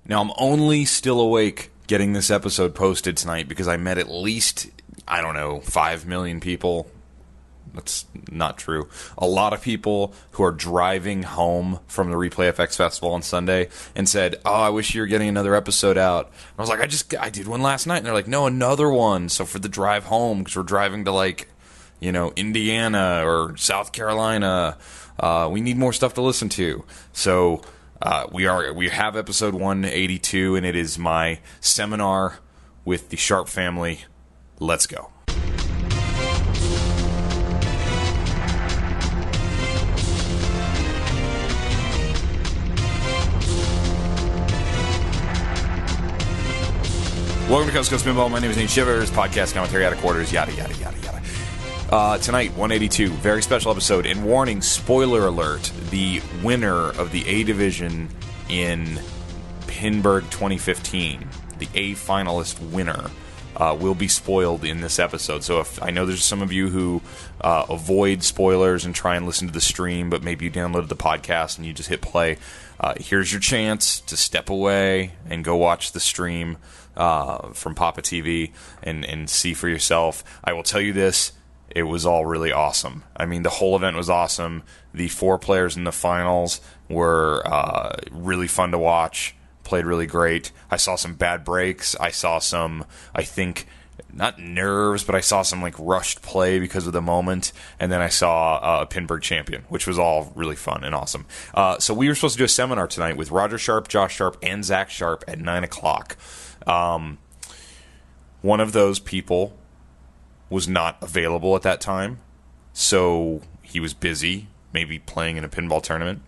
Now, I'm only still awake getting this episode posted tonight because I met at least, 5 million people. That's not true. A lot of people who are driving home from the Replay FX Festival on Sunday and said, "Oh, I wish you were getting another episode out." And I was like, I did one last night. And they're like, "No, another one." So for the drive home, because we're driving to Indiana or South Carolina, we need more stuff to listen to. So we have episode 182, and it is my seminar with the Sharp family. Let's go. Welcome to Coast2Coast Pinball. My name is Nate Shivers. Podcast commentary out of quarters, yada, yada, yada, yada. Tonight, 182, very special episode. And warning, spoiler alert, the winner of the A Division in Pinburg 2015, the A finalist winner, will be spoiled in this episode. So if I know there's some of you who avoid spoilers and try and listen to the stream, but maybe you downloaded the podcast and you just hit play, here's your chance to step away and go watch the stream from Papa TV and see for yourself. I will tell you this, it was all really awesome. I mean, the whole event was awesome. The 4 players in the finals were really fun to watch, played really great. I saw some bad breaks. I saw some, I think, not nerves, but I saw some rushed play because of the moment. And then I saw a Pinburg champion, which was all really fun and awesome. So we were supposed to do a seminar tonight with Roger Sharp, Josh Sharp, and Zach Sharp at 9 o'clock. One of those people was not available at that time, so he was busy, maybe playing in a pinball tournament,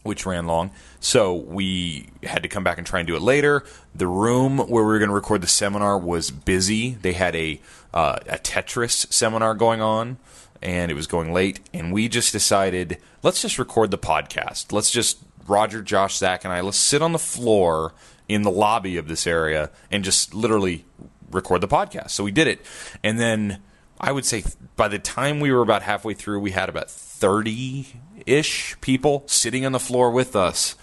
which ran long. So we had to come back and try and do it later. The room where we were going to record the seminar was busy. They had a Tetris seminar going on, and it was going late. And we just decided, let's just record the podcast. Let's just, Roger, Josh, Zach, and I, let's sit on the floor in the lobby of this area and just literally record the podcast. So we did it. And then I would say by the time we were about halfway through, we had about 30-ish people sitting on the floor with us,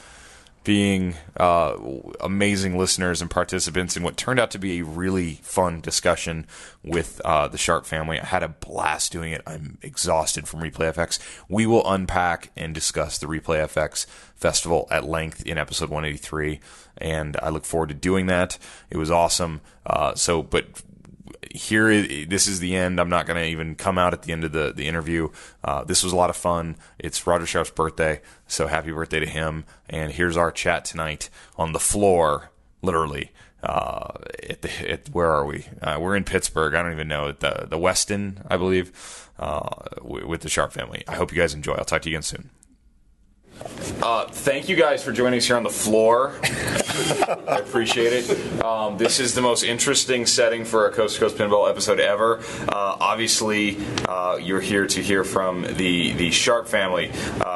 being amazing listeners and participants in what turned out to be a really fun discussion with the Sharp family. I had a blast doing it. I'm exhausted from Replay FX. We will unpack and discuss the Replay FX Festival at length in episode 183, and I look forward to doing that. It was awesome. But this is the end. I'm not going to even come out at the end of the interview. This was a lot of fun. It's Roger Sharp's birthday, so happy birthday to him. And here's our chat tonight on the floor, literally. Where are we? We're in Pittsburgh. I don't even know. The Westin, I believe, with the Sharp family. I hope you guys enjoy. I'll talk to you again soon. Thank you guys for joining us here on the floor. I appreciate it. This is the most interesting setting for a Coast2Coast Pinball episode ever. Obviously, you're here to hear from the Sharp family.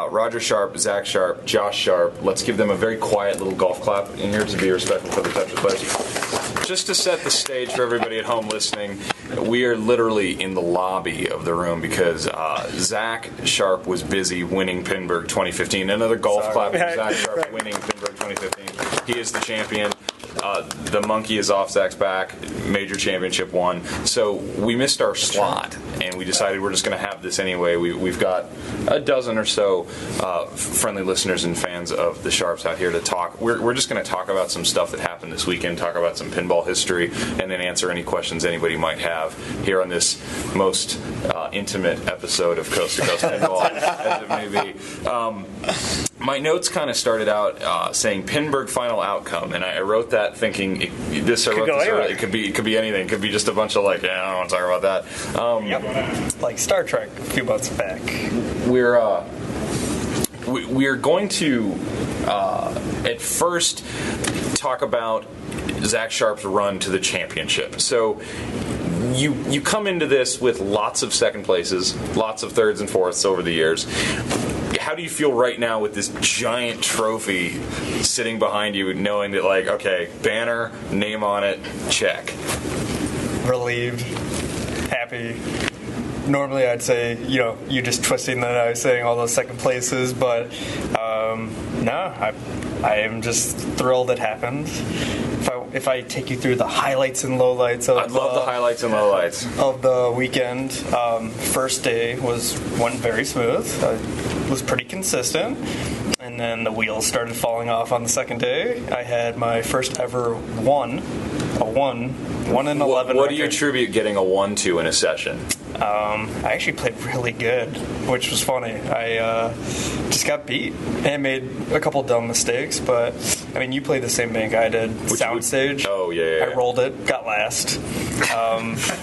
Roger Sharp, Zach Sharp, Josh Sharp. Let's give them a very quiet little golf clap in here to be respectful for the Tetris players. Just to set the stage for everybody at home listening, we are literally in the lobby of the room because Zach Sharp was busy winning Pinburg 2015. Another golf clap for Zach Sharp winning Pinburg 2015. He is the champion. The monkey is off Zach's back. Major championship won. So we missed our slot, and we decided we're just going to have this anyway. We've got a dozen or so friendly listeners and fans of the Sharps out here to talk. We're just going to talk about some stuff that happened this weekend, talk about some pinball history, and then answer any questions anybody might have here on this most intimate episode of Coast2Coast Pinball, as it may be. My notes kind of started out saying Pinburg final outcome, and I wrote that thinking it could be anything. It could be just a bunch of I don't want to talk about that. Like Star Trek a few months back. We're going to at first talk about Zach Sharp's run to the championship. So you come into this with lots of second places, lots of thirds and fourths over the years. How do you feel right now with this giant trophy sitting behind you, knowing that, okay, banner, name on it, check? Relieved, happy. Normally I'd say, you just twisting that I was saying all those second places, but no, I am just thrilled it happened. If I take you through the highlights and lowlights of I'd love the highlights and lowlights of the weekend. First day went very smooth. I was pretty consistent. And then the wheels started falling off on the second day. I had my first ever 1 in 11. What do you attribute getting a 1 to in a session? I actually played really good, which was funny. I just got beat and made a couple dumb mistakes, but I mean, you played the same bank I did. Soundstage. Oh, yeah. I rolled it, got last.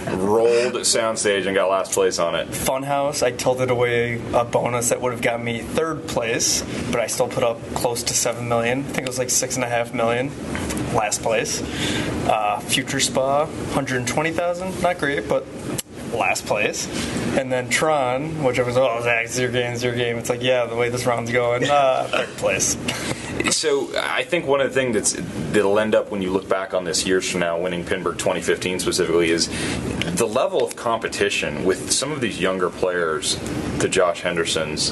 Rolled Soundstage and got last place on it. Funhouse, I tilted away a bonus that would have got me third place, but I still put up close to 7 million. I think it was like 6.5 million. Last place. Future Spa, 120,000. Not great, but last place. And then Tron, which I was, Zach, it's your game. It's like, yeah, the way this round's going, third place. So I think one of the things that'll end up when you look back on this years from now, winning Pinburg 2015 specifically, is the level of competition with some of these younger players, the Josh Hendersons,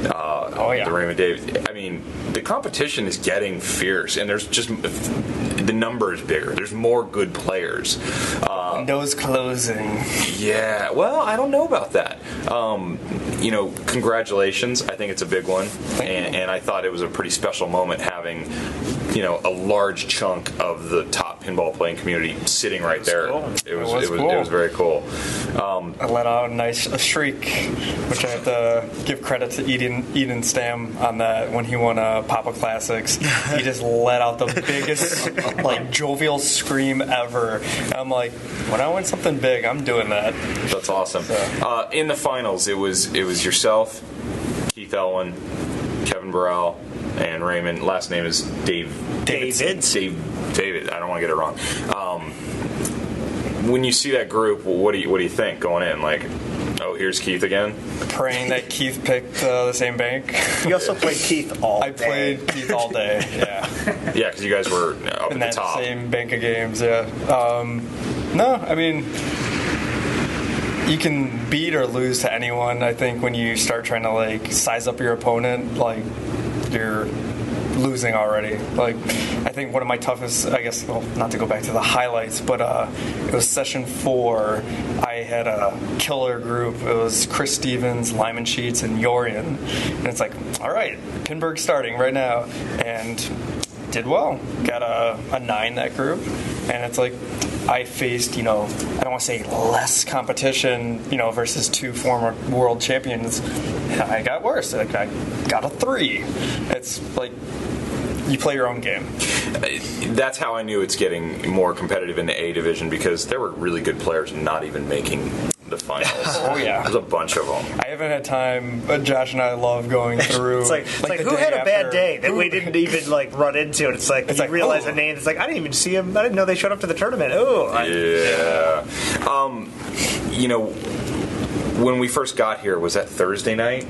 the Raymond Davis. I mean, the competition is getting fierce, and there's just the number is bigger. There's more good players. Windows closing. Yeah, well, I don't know about that. Congratulations. I think it's a big one, and I thought it was a pretty special moment having, a large chunk of the top pinball playing community sitting right there. Cool. It was very cool. I let out a streak, which I have to give credit to Eden Stam on that when he won Papa Classics. He just let out the biggest jovial scream ever. And I'm like, when I win something big, I'm doing that. That's awesome. So. In the finals, it was yourself, Keith Elwin, Kevin Burrell, and Raymond. Last name is David. I don't want to get it wrong. When you see that group, what do you think going in? Like, here's Keith again. Praying that Keith picked the same bank. You also played Keith all day. I played Keith all day. Yeah. Yeah, because you guys were up in at the top. Same bank of games. Yeah. No, I mean, you can beat or lose to anyone. I think when you start trying to size up your opponent, you're losing already. I think one of my toughest, not to go back to the highlights, but it was session 4. I had a killer group. It was Chris Stevens, Lyman Sheets, and Yorian. And it's like, all right, Pinburg starting right now. And did well. Got a 9 that group. And it's like, I faced, I don't want to say less competition, versus 2 former world champions. I got worse. I got a 3. It's like, you play your own game. That's how I knew it's getting more competitive in the A division, because there were really good players not even making the finals. Oh, yeah. There's a bunch of them. I haven't had time, but Josh and I love going through. It's like who had a bad day that we didn't even run into it? It's like you realize the name. It's like, I didn't even see him. I didn't know they showed up to the tournament. Yeah. When we first got here, was that Thursday night?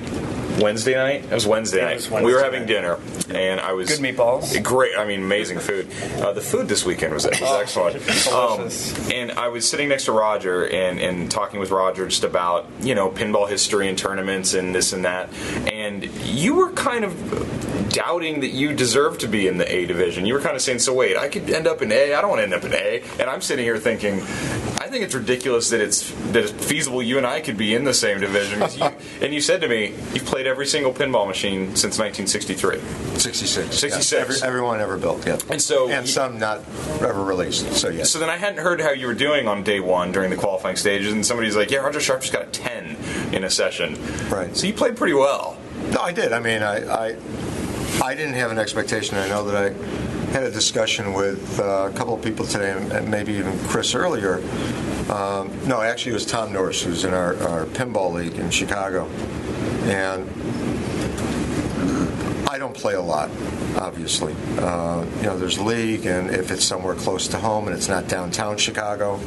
Wednesday night? It was Wednesday night. We were having dinner, and I was... Good meatballs. Great. I mean, amazing food. The food this weekend was excellent. Delicious. And I was sitting next to Roger and talking with Roger just about, pinball history and tournaments and this and that. And you were kind of doubting that you deserve to be in the A division. You were kind of saying, so wait, I could end up in A. I don't want to end up in A. And I'm sitting here thinking, I think it's ridiculous that it's feasible you and I could be in the same division. And you said to me, you've played every single pinball machine since 1963. 66. 66. Yeah. Everyone ever built, yeah. And so, some not ever released, so yes. So then I hadn't heard how you were doing on day 1 during the qualifying stages, and somebody's like, yeah, Roger Sharp just got a 10 in a session. Right. So you played pretty well. No, I did. I mean, I didn't have an expectation. I know that I had a discussion with a couple of people today, and maybe even Chris earlier. No, actually it was Tom Norris, who's in our pinball league in Chicago. And I don't play a lot, obviously. There's league, and if it's somewhere close to home and it's not downtown Chicago,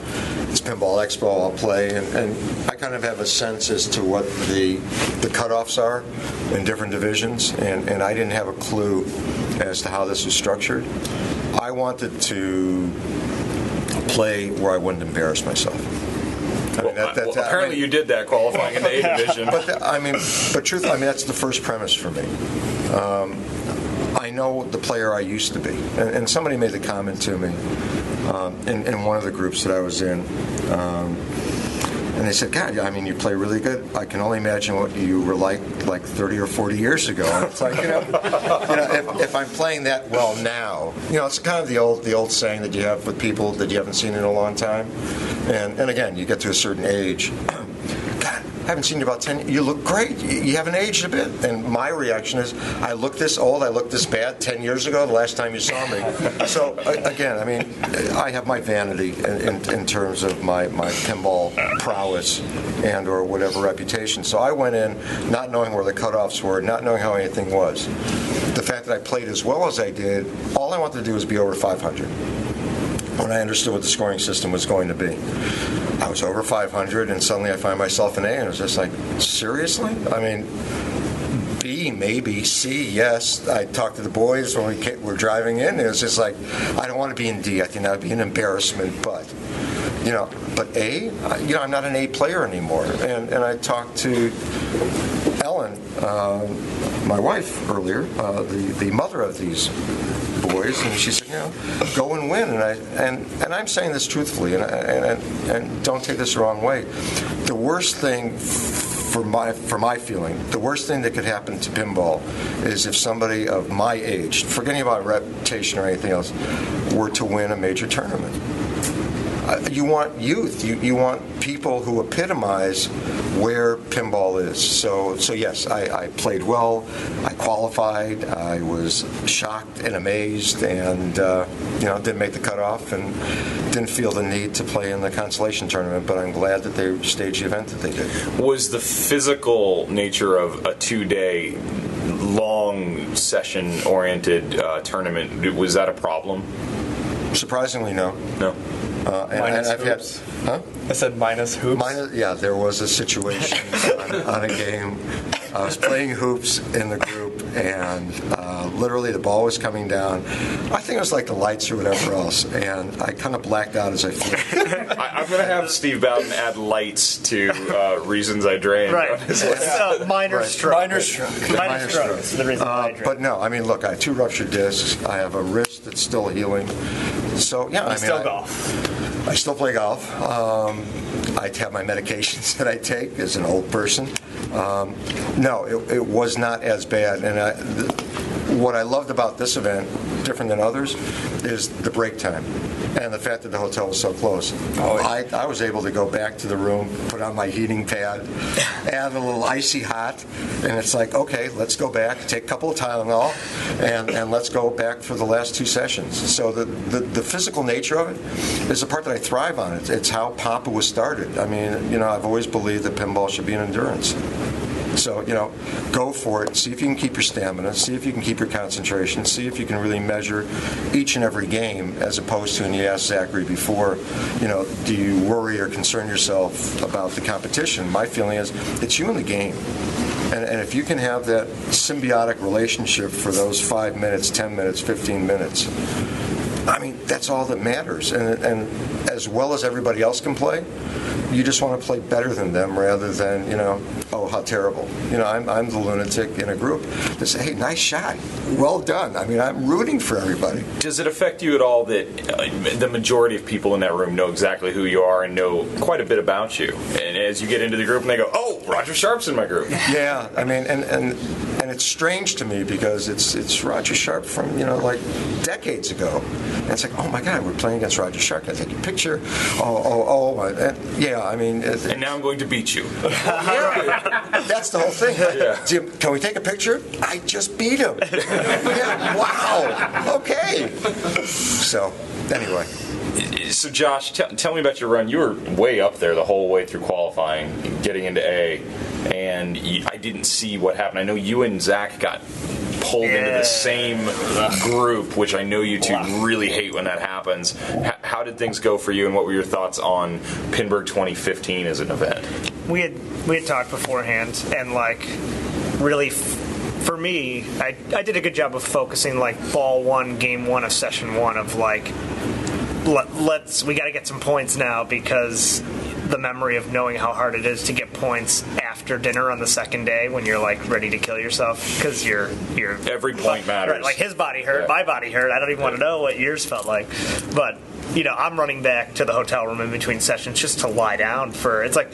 it's Pinball Expo, I'll play. And I kind of have a sense as to what the cutoffs are in different divisions, and I didn't have a clue as to how this was structured. I wanted to play where I wouldn't embarrass myself. Apparently you did that qualifying in the A division. But truthfully, that's the first premise for me. I I know the player I used to be. And somebody made the comment to me in one of the groups that I was in. And they said, God, I mean, you play really good. I can only imagine what you were like 30 or 40 years ago. And it's like, if I'm playing that well now, it's kind of the old saying that you have with people that you haven't seen in a long time. And again, you get to a certain age. God, I haven't seen you about 10 years. You look great. You haven't aged a bit. And my reaction is, I look this old, I look this bad 10 years ago, the last time you saw me. So, again, I mean, I have my vanity in terms of my pinball prowess and or whatever reputation. So I went in not knowing where the cutoffs were, not knowing how anything was. The fact that I played as well as I did, all I wanted to do was be over 500. When I understood what the scoring system was going to be. I was over 500, and suddenly I find myself in A, and it was just like, seriously? I mean, B, maybe. C, yes. I talked to the boys when we were driving in, and it was just like, I don't want to be in D. I think that would be an embarrassment, but A, I'm not an A player anymore. And I talked to Ellen, my wife, earlier, the mother of these boys, and she said, go and win. And I'm saying this truthfully, and don't take this the wrong way. The worst thing, for my feeling, the worst thing that could happen to pinball is if somebody of my age, forgetting about reputation or anything else, were to win a major tournament. You want youth. You want people who epitomize where pinball is. So yes, I played well. I qualified. I was shocked and amazed, and didn't make the cutoff, and didn't feel the need to play in the consolation tournament. But I'm glad that they staged the event that they did. Was the physical nature of a 2-day long session-oriented tournament, was that a problem? Surprisingly, no. No. Minus hoops. I said minus hoops. There was a situation on a game. I was playing hoops in the group, and literally the ball was coming down. I think it was like the lights or whatever else, and I kind of blacked out as I flew. I'm going to have Steve Bowden add lights to reasons I drained. Right. It's minor stroke. Minor stroke. Minor stroke. That's the reason why I drained. But no, I mean, look, I have 2 ruptured discs. I have a wrist that's still healing. So, yeah. I still golf. I still play golf. I have my medications that I take as an old person. No, it was not as bad. And what I loved about this event, different than others, is the break time and the fact that the hotel was so close. I was able to go back to the room, put on my heating pad, add a little icy hot, and it's like, okay, let's go back, take a couple of Tylenol, and let's go back for the last 2 sessions. So the physical nature of it is the part that I thrive on. It's how Papa was started. I mean, I've always believed that pinball should be an endurance. So, go for it. See if you can keep your stamina. See if you can keep your concentration. See if you can really measure each and every game, as opposed to, and you asked Zachary before, do you worry or concern yourself about the competition? My feeling is it's you in the game. And if you can have that symbiotic relationship for those 5 minutes, 10 minutes, 15 minutes, I mean, that's all that matters. And as well as everybody else can play, you just want to play better than them rather than, oh, how terrible. I'm the lunatic in a group that say, hey, nice shot. Well done. I mean, I'm rooting for everybody. Does it affect you at all that the majority of people in that room know exactly who you are and know quite a bit about you? And as you get into the group and they go, oh, Roger Sharp's in my group. Yeah, I mean, and it's strange to me because it's Roger Sharp from, like decades ago. And it's like, oh my God, we're playing against Roger Sharp. Can I take a picture? Yeah, I mean. And now I'm going to beat you. Yeah, that's the whole thing. Yeah. Jim, can we take a picture? I just beat him. Yeah, wow. Okay. So, anyway. So, Josh, tell me about your run. You were way up there the whole way through qualifying, getting into A, and I didn't see what happened. I know you and Zach got pulled into the same group, which I know you two really hate when that happens. How did things go for you, and what were your thoughts on Pinburg 2015 as an event? We had talked beforehand, and really. For me, I did a good job of focusing ball 1, game 1 of session 1 of we got to get some points now because the memory of knowing how hard it is to get points after dinner on the second day when you're like ready to kill yourself because you're every point matters. Right, like his body hurt, my body hurt. I don't even want to know what yours felt like, but I'm running back to the hotel room in between sessions just to lie down for. It's like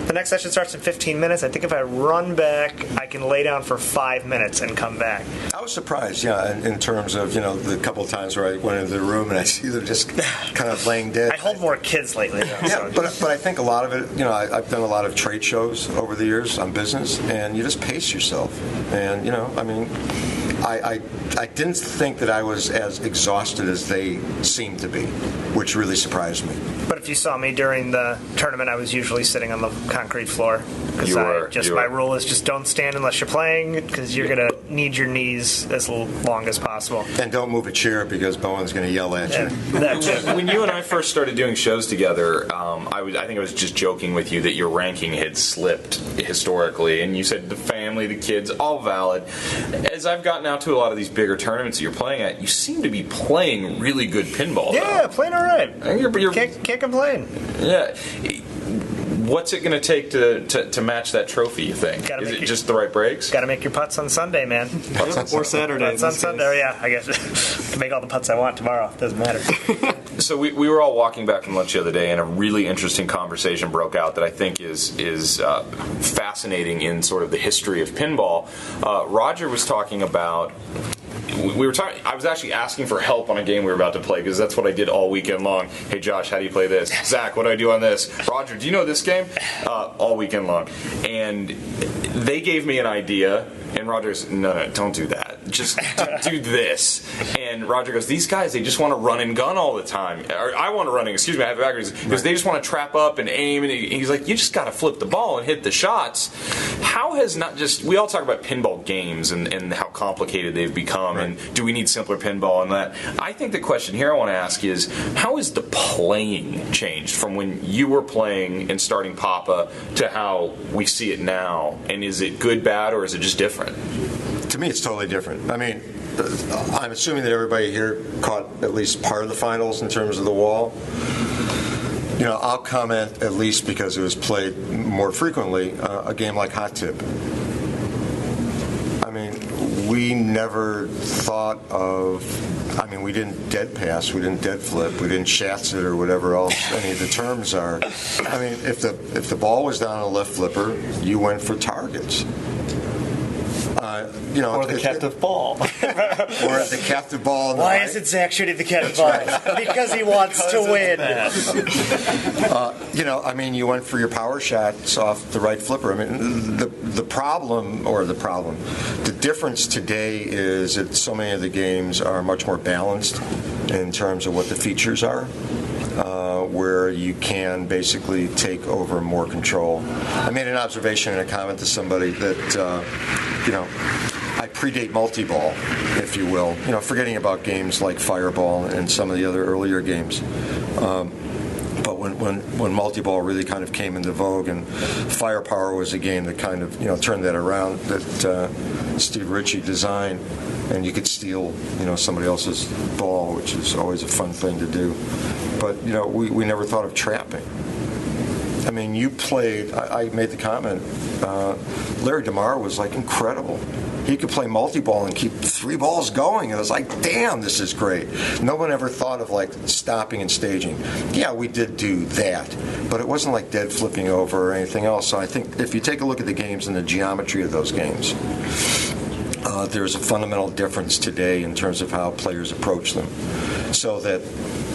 the next session starts in 15 minutes. I think if I run back, I can lay down for 5 minutes and come back. I was surprised, in terms of the couple of times where I went into the room and I see them just kind of laying dead. I hold more kids lately. Though, but I think a lot of it, I've done a lot of trade shows over the years on business, and you just pace yourself. And I didn't think that I was as exhausted as they seemed to be, which really surprised me. But if you saw me during the tournament, I was usually sitting on the concrete floor. Because my rule is just don't stand unless you're playing, because you're going to need your knees as long as possible. And don't move a chair because Bowen's going to yell at you. When you and I first started doing shows together, I think I was just joking with you that your ranking had slipped historically, and you said the family, the kids, all valid. As I've gotten out to a lot of these bigger tournaments that you're playing at, you seem to be playing really good pinball. Yeah, playing all right. You're can't complain. Yeah. What's it going to take to match that trophy, you think? Is it just the right breaks? Got to make your putts on Sunday, man. Or Saturday. Putts on Sunday. Yeah, I guess. I can make all the putts I want tomorrow. Doesn't matter. So we were all walking back from lunch the other day, and a really interesting conversation broke out that I think is fascinating in sort of the history of pinball. Roger was talking about. I was actually asking for help on a game we were about to play because that's what I did all weekend long. Hey Josh, how do you play this? Zach, what do I do on this? Roger, do you know this game? All weekend long. And they gave me an idea, and Roger's, no, don't do that. Just do this. And Roger goes, these guys, they just want to run and gun all the time. Or I want to run and, excuse me, I have it backwards. Because they just want to trap up and aim. And he's like, you just got to flip the ball and hit the shots. How has not just, we all talk about pinball games and how complicated they've become. Right. And do we need simpler pinball and that? I think the question here I want to ask is, how has the playing changed from when you were playing and starting Papa to how we see it now? And is it good, bad, or is it just different? To me, it's totally different. I mean, I'm assuming that everybody here caught at least part of the finals in terms of the wall. I'll comment, at least because it was played more frequently, a game like Hot Tip. I mean, we never thought of... we didn't dead pass, we didn't dead flip, we didn't shats it or whatever else any of the terms are. I mean, if the ball was down on a left flipper, you went for targets. Or the captive ball. Or the captive ball. Why isn't Zach shooting the captive ball? Because he wants to win. You went for your power shots off the right flipper. I mean, the difference today is that so many of the games are much more balanced in terms of what the features are. Where you can basically take over more control. I made an observation and a comment to somebody that, I predate multi-ball, if you will, forgetting about games like Fireball and some of the other earlier games. But when multi-ball really kind of came into vogue, and Firepower was a game that kind of turned that around, that Steve Ritchie designed, and you could steal somebody else's ball, which is always a fun thing to do. But we never thought of trapping. I mean, you played. I made the comment. Larry DeMar was like incredible. He could play multi-ball and keep 3 balls going. And I was like, damn, this is great. No one ever thought of like stopping and staging. Yeah, we did do that, but it wasn't like dead flipping over or anything else. So I think if you take a look at the games and the geometry of those games, there's a fundamental difference today in terms of how players approach them. So that,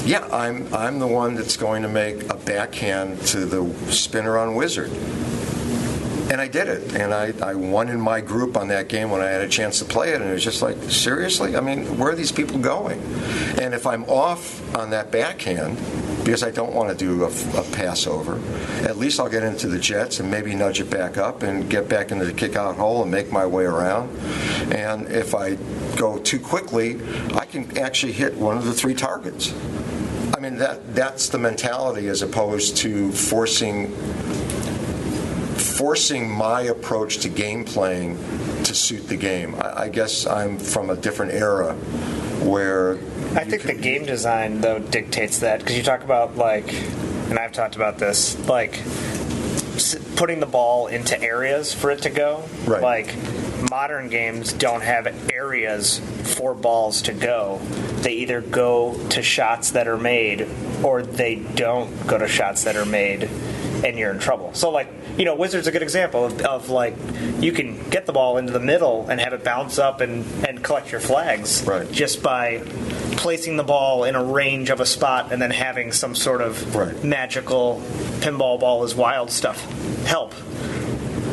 yeah, I'm the one that's going to make a backhand to the spinner on Wizard. And I did it, and I won in my group on that game when I had a chance to play it, and it was just like, seriously? I mean, where are these people going? And if I'm off on that backhand, because I don't want to do a pass over, at least I'll get into the jets and maybe nudge it back up and get back into the kick-out hole and make my way around. And if I go too quickly, I can actually hit one of the 3 targets. I mean, that's the mentality as opposed to forcing my approach to game playing to suit the game. I guess I'm from a different era where... I think the game design, though, dictates that, because you talk about, like, and I've talked about this, like putting the ball into areas for it to go. Right. Like modern games don't have areas for balls to go. They either go to shots that are made or they don't go to shots that are made, and you're in trouble. So like, Wizard's a good example of like, you can get the ball into the middle and have it bounce up and collect your flags just by placing the ball in a range of a spot and then having some sort of magical pinball ball is wild stuff help.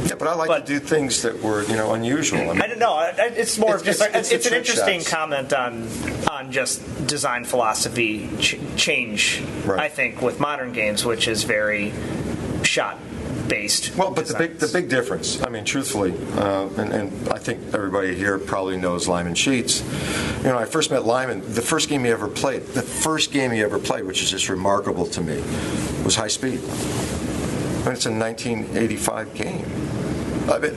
Yeah, but I like to do things that were, unusual. I don't know. It's more of just it's an interesting comment on just design philosophy change. I think with modern games, which is very shot based. Well, but the big difference, I mean, truthfully, and I think everybody here probably knows Lyman Sheets. I first met Lyman. The first game he ever played, which is just remarkable to me, was High Speed. And it's a 1985 game.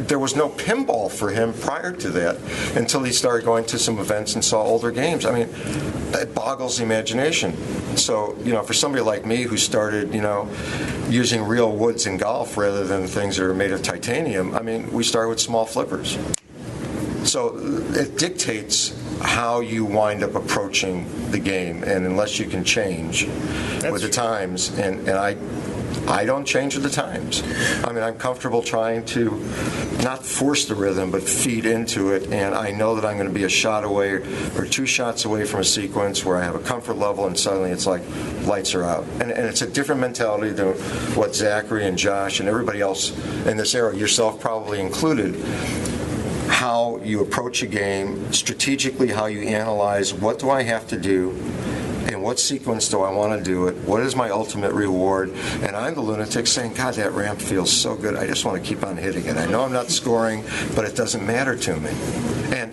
There was no pinball for him prior to that until he started going to some events and saw older games. I mean, that boggles the imagination. So, for somebody like me who started, using real woods in golf rather than things that are made of titanium, I mean, we started with small flippers. So it dictates how you wind up approaching the game, and unless you can change with the times, and I don't change with the times. I mean, I'm comfortable trying to not force the rhythm, but feed into it, and I know that I'm going to be a shot away or 2 shots away from a sequence where I have a comfort level, and suddenly it's like lights are out. And it's a different mentality than what Zachary and Josh and everybody else in this era, yourself probably included, how you approach a game, strategically how you analyze what do I have to do, in what sequence do I want to do it, what is my ultimate reward, and I'm the lunatic saying, God, that ramp feels so good, I just want to keep on hitting it. I know I'm not scoring, but it doesn't matter to me.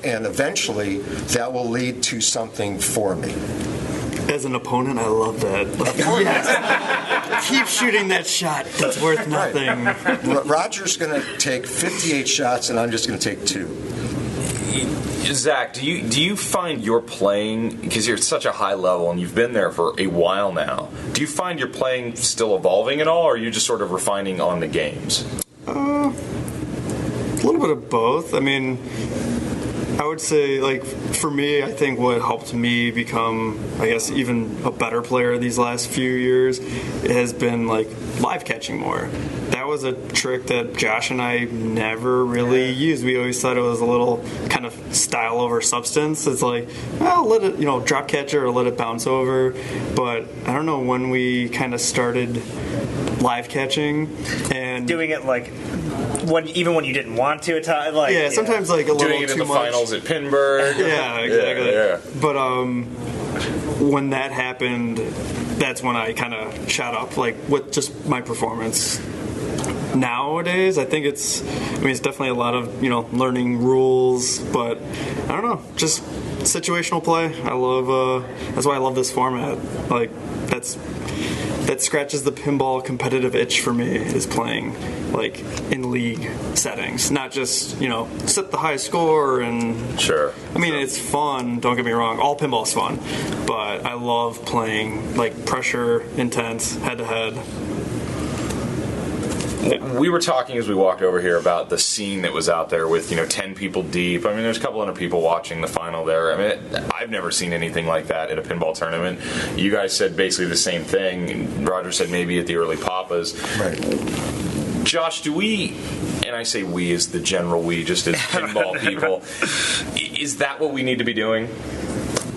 And eventually, that will lead to something for me. As an opponent, I love that. Yes. Keep shooting that shot. It's worth nothing. Roger's going to take 58 shots, and I'm just going to take 2. Zach, do you find your playing, because you're at such a high level and you've been there for a while now, do you find your playing still evolving at all, or are you just sort of refining on the games? A little bit of both. I mean, I would say, like, for me, I think what helped me become, I guess, even a better player these last few years has been, like, live catching more. That was a trick that Josh and I never really used. We always thought it was a little kind of style over substance. It's like, well, let it, drop catch it or let it bounce over. But I don't know when we kind of started live catching and doing it like even when you didn't want to, sometimes like a little doing it too in the much. Finals at Pinburg. Yeah, exactly. Yeah. But when that happened, that's when I kind of shot up, like, with just my performance. Nowadays, I think it's definitely a lot of, learning rules, but I don't know, just situational play. I love, that's why I love this format. Like, that scratches the pinball competitive itch for me, is playing, like, in league settings, not just, set the high score and... Sure. I mean, it's fun, don't get me wrong, all pinball's fun, but I love playing, like, pressure, intense, head-to-head. We were talking as we walked over here about the scene that was out there with 10 people deep. I mean, there's a couple hundred people watching the final there. I mean, I've never seen anything like that at a pinball tournament. You guys said basically the same thing. Roger said maybe at the early Papas. Right. Josh, do we, and I say we as the general we, just as pinball people, is that what we need to be doing?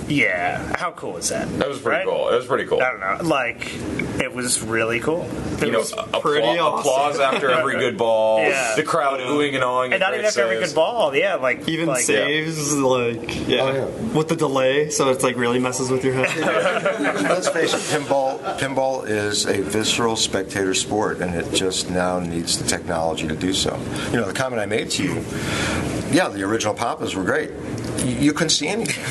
Yeah. How cool is that? That was pretty cool. It was pretty cool. I don't know. Like, it was really cool. It was pretty awesome. Applause after every good ball. Yeah. The crowd oohing and awing. And not even after every good ball. Yeah, like even like, saves, with the delay, so it's like really messes with your head. Let's face it, pinball is a visceral spectator sport, and it just now needs the technology to do so. The comment I made to you, the original Papas were great. You couldn't see anything.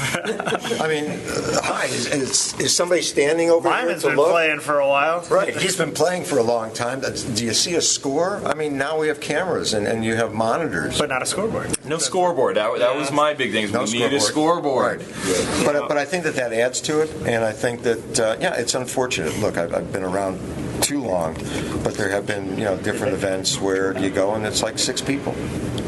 I mean, hi, is somebody standing over here to Lyman's been look? Playing for a while. Right, he's been playing for a long time. Do you see a score? I mean, now we have cameras and you have monitors. But not a scoreboard. No scoreboard. That was my big thing. We need a scoreboard. Right. But I think that adds to it, and I think that, it's unfortunate. Look, I've been around too long, but there have been different events where you go and it's like 6 people.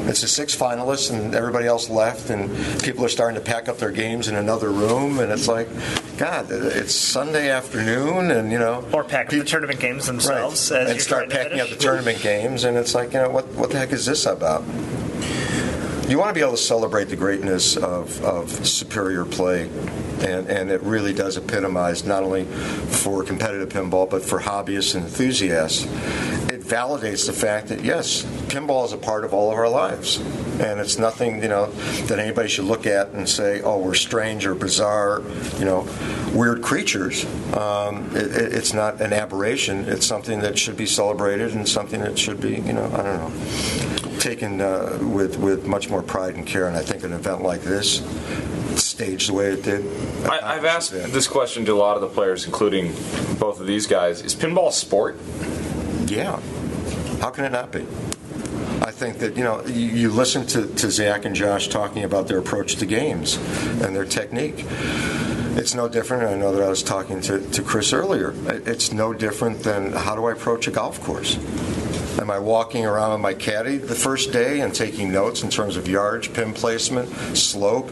It's the 6 finalists and everybody else left, and people are starting to pack up their games in another room, and it's like, God, it's Sunday afternoon, and or pack up the tournament games themselves, right, and start packing up the tournament games, and it's like, what the heck is this about? You want to be able to celebrate the greatness of superior play, and it really does epitomize, not only for competitive pinball, but for hobbyists and enthusiasts. It validates the fact that, yes, pinball is a part of all of our lives. And it's nothing, that anybody should look at and say, oh, we're strange or bizarre, weird creatures. It's not an aberration. It's something that should be celebrated and something that should be, taken with much more pride and care. And I think an event like this, staged the way it did. I've asked this question to a lot of the players, including both of these guys. Is pinball a sport? Yeah. How can it not be? I think that, you listen to Zach and Josh talking about their approach to games and their technique. It's no different. I know that I was talking to Chris earlier. It's no different than how do I approach a golf course? Am I walking around with my caddy the first day and taking notes in terms of yardage, pin placement, slope,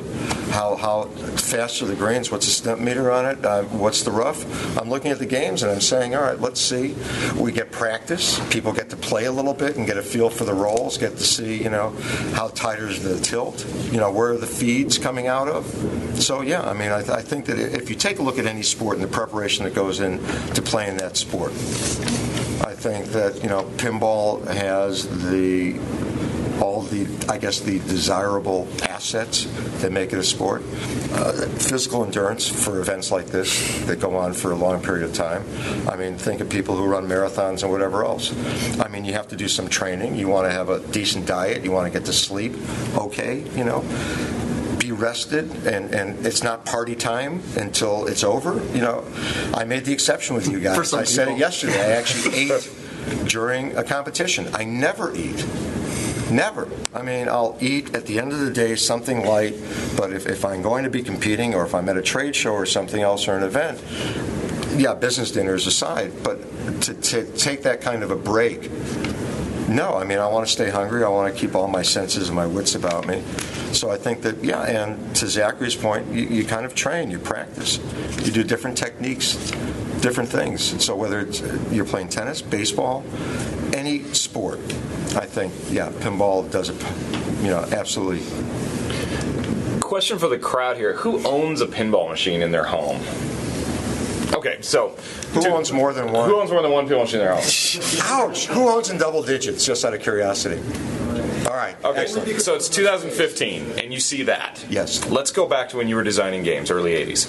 how fast are the greens, what's the stimp meter on it, what's the rough? I'm looking at the games and I'm saying, all right, let's see. We get practice. People get to play a little bit and get a feel for the rolls, get to see, how tight is the tilt, where are the feeds coming out of. So, yeah, I think that if you take a look at any sport and the preparation that goes into playing that sport, I think that pinball has the desirable assets that make it a sport. Physical endurance for events like this that go on for a long period of time. Think of people who run marathons and whatever else. You have to do some training. You want to have a decent diet. You want to get to sleep. Okay, be rested, and it's not party time until it's over. I made the exception with you guys. I said it yesterday. I actually ate during a competition. I never eat. Never. I'll eat at the end of the day something light, but if I'm going to be competing or if I'm at a trade show or something else or an event, yeah, business dinners aside, but to take that kind of a break, no. I want to stay hungry. I want to keep all my senses and my wits about me. So I think that, yeah, and to Zachary's point, you kind of train, you practice. You do different techniques, different things. And so whether it's you're playing tennis, baseball, any sport, I think, yeah, pinball does it, absolutely. Question for the crowd here. Who owns a pinball machine in their home? Okay, so... Who owns more than one? Who owns more than one pinball machine in their home? Ouch! Who owns in double digits, just out of curiosity? All right. Okay, excellent. so it's 2015, and you see that. Yes. Let's go back to when you were designing games, early 80s.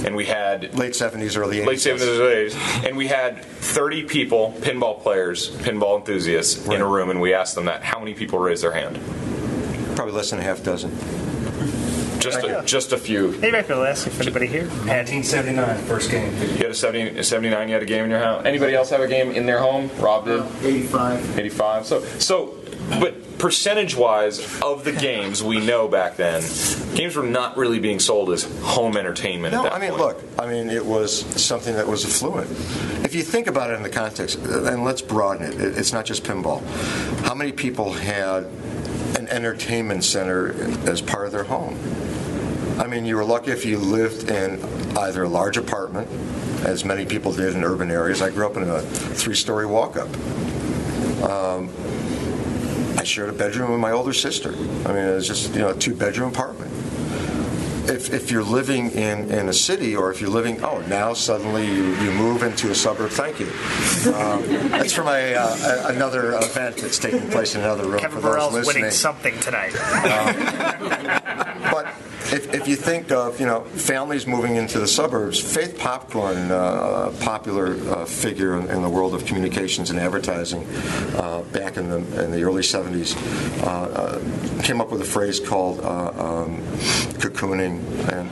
And we had... Late 70s, early 80s. Late 70s, early 80s. And we had 30 people, pinball players, pinball enthusiasts, in a room, and we asked them that. How many people raised their hand? Probably less than a half dozen. Just a few. Maybe I could ask if anybody here. 1979, first game. You had a 79, you had a game in your house. Anybody else have a game in their home? Rob did? 85. So, but percentage-wise of the games we know back then, games were not really being sold as home entertainment. No, at that point. look, it was something that was affluent. If you think about it in the context, and let's broaden it, it's not just pinball. How many people had an entertainment center as part of their home? You were lucky if you lived in either a large apartment, as many people did in urban areas. I grew up in a 3-story walk-up. I shared a bedroom with my older sister. It was just a 2-bedroom apartment. If you're living in a city, or if you're living, now suddenly you move into a suburb. Thank you. That's for my another event that's taking place in another room. Kevin for those Burrell's listening. winning something tonight. But if you think of families moving into the suburbs, Faith Popcorn, popular figure in the world of communications and advertising, back in the early 70s, came up with a phrase called cocooning,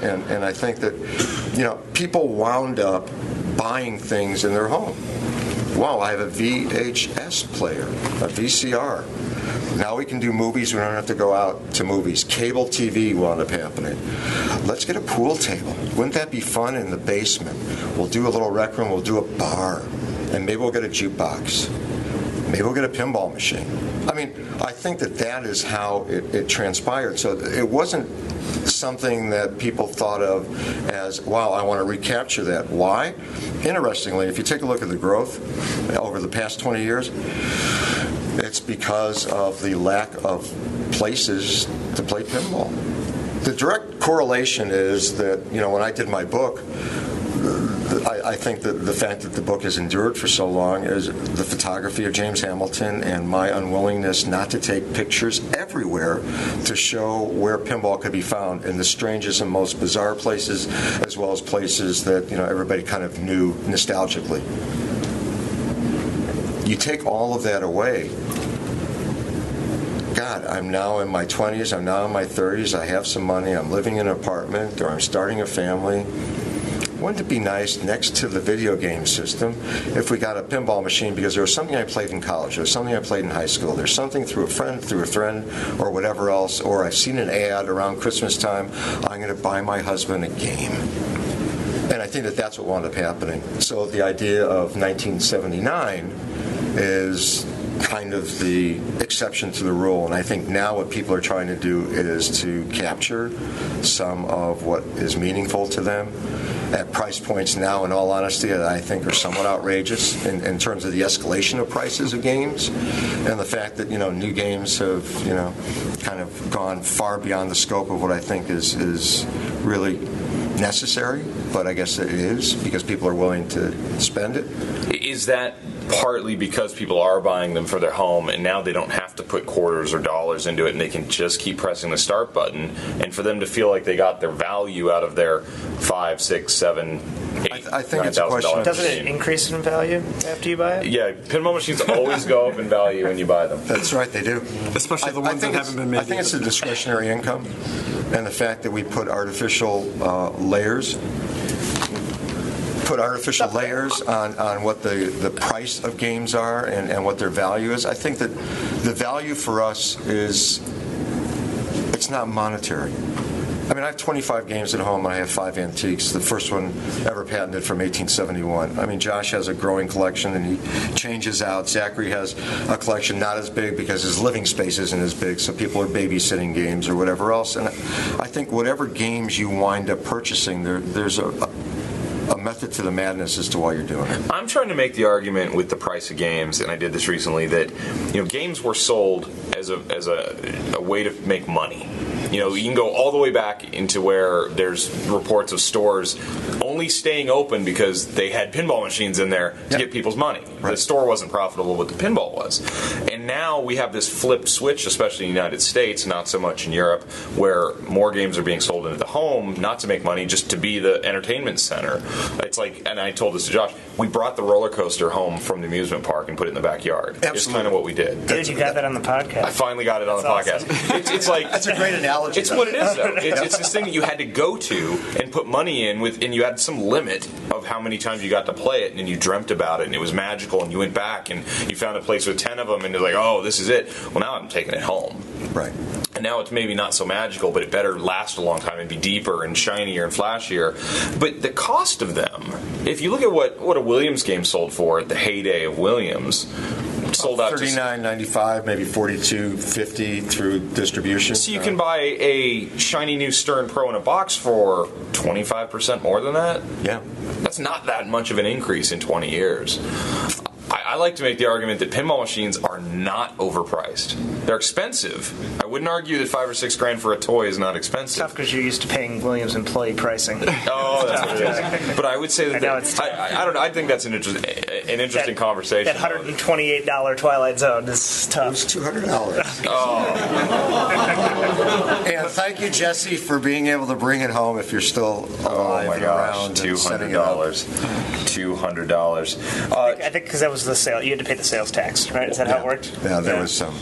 and I think that people wound up buying things in their home. Wow, I have a VHS player, a VCR. Now we can do movies. We don't have to go out to movies. Cable TV wound up happening. Let's get a pool table. Wouldn't that be fun in the basement? We'll do a little rec room. We'll do a bar. and maybe we'll get a jukebox. Maybe we'll get a pinball machine. I mean, I think that is how it transpired. So it wasn't something that people thought of as, wow, I want to recapture that. Why? Interestingly, if you take a look at the growth over the past 20 years, it's because of the lack of places to play pinball. The direct correlation is that, when I did my book, I think that the fact that the book has endured for so long is the photography of James Hamilton and my unwillingness not to take pictures everywhere to show where pinball could be found in the strangest and most bizarre places, as well as places that everybody kind of knew nostalgically. You take all of that away. God, I'm now in my 20s, I'm now in my 30s, I have some money, I'm living in an apartment, or I'm starting a family. Wouldn't it be nice next to the video game system if we got a pinball machine, because there was something I played in college, there was something I played in high school, there's something through a friend, or whatever else, or I've seen an ad around Christmas time, I'm going to buy my husband a game. And I think that that's what wound up happening. So the idea of 1979 is kind of the exception to the rule, and I think now what people are trying to do is to capture some of what is meaningful to them at price points now, in all honesty, that I think are somewhat outrageous in terms of the escalation of prices of games, and the fact that new games have kind of gone far beyond the scope of what I think is really necessary, but I guess it is because people are willing to spend it. Is that partly because people are buying them for their home, and now they don't have to put quarters or dollars into it, and they can just keep pressing the start button, and for them to feel like they got their value out of their $5, $6, $7, $8, I think it's a question. Doesn't it increase in value after you buy it? Yeah, pinball machines always go up in value when you buy them. That's right, they do. Especially the ones that haven't been made. I think it's the discretionary income, and the fact that we put artificial layers on what the price of games are and what their value is. I think that the value for us it's not monetary. I mean, I have 25 games at home, and I have 5 antiques. The first one ever patented from 1871. I mean, Josh has a growing collection, and he changes out. Zachary has a collection not as big because his living space isn't as big, so people are babysitting games or whatever else. And I think whatever games you wind up purchasing, there's a method to the madness as to why you're doing it. I'm trying to make the argument with the price of games, and I did this recently, that games were sold as a way to make money. You can go all the way back into where there's reports of stores only staying open because they had pinball machines in there to get people's money. Right. The store wasn't profitable, but the pinball was. And now we have this flipped switch, especially in the United States, not so much in Europe, where more games are being sold into the home, not to make money, just to be the entertainment center. It's like, and I told this to Josh, we brought the roller coaster home from the amusement park and put it in the backyard. Absolutely. It's kind of what we did. Dude, you got that on the podcast. I finally got it on the podcast. Awesome. It's like that's a great analogy. It's what it is, though. It's this thing that you had to go to and put money in with, and you had some limit of how many times you got to play it, and then you dreamt about it, and it was magical, and you went back and you found a place with 10 of them, and you're like, oh, this is it. Well, now I'm taking it home. Right. And now it's maybe not so magical, but it better last a long time and be deeper and shinier and flashier. But the cost of them, if you look at what a Williams game sold for at the heyday of Williams, sold out $39.95, maybe $42.50 through distribution. So you can buy a shiny new Stern Pro in a box for 25% more than that? Yeah. That's not that much of an increase in 20 years. I like to make the argument that pinball machines are not overpriced. They're expensive. I wouldn't argue that $5 or $6 grand for a toy is not expensive. Tough because you're used to paying Williams employee pricing. Oh, that's what it is. But I would say that I don't know. I think that's an interesting conversation. That $128 Twilight Zone is tough. It was $200. Oh. And thank you, Jesse, for being able to bring it home if you're still alive and around. $200. $200. I think because that was the sale. You had to pay the sales tax, right? Is that how it worked? Yeah, there was some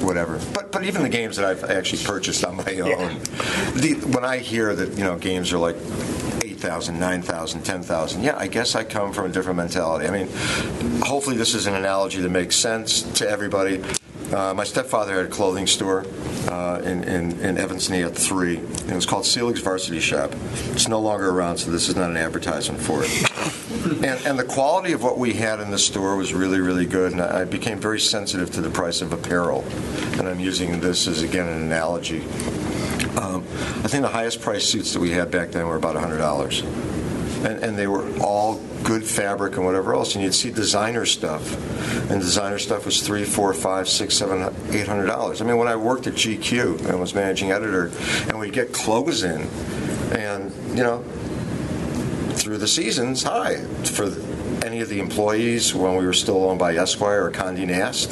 whatever. But even the games that I've actually purchased on my own, when I hear that games are like $8,000, $9,000, $10,000, yeah, I guess I come from a different mentality. I mean, hopefully this is an analogy that makes sense to everybody. My stepfather had a clothing store in Evanston at 3. It was called Selig's Varsity Shop. It's no longer around, so this is not an advertisement for it. And the quality of what we had in the store was really, really good, and I became very sensitive to the price of apparel. And I'm using this as, again, an analogy. I think the highest priced suits that we had back then were about $100. And they were all good fabric and whatever else. And you'd see designer stuff, and designer stuff was $300, $400, $500, $600, $700, $800. I mean, when I worked at GQ and was managing editor, and we'd get clothes in, and through the seasons, for any of the employees when we were still owned by Esquire or Condé Nast.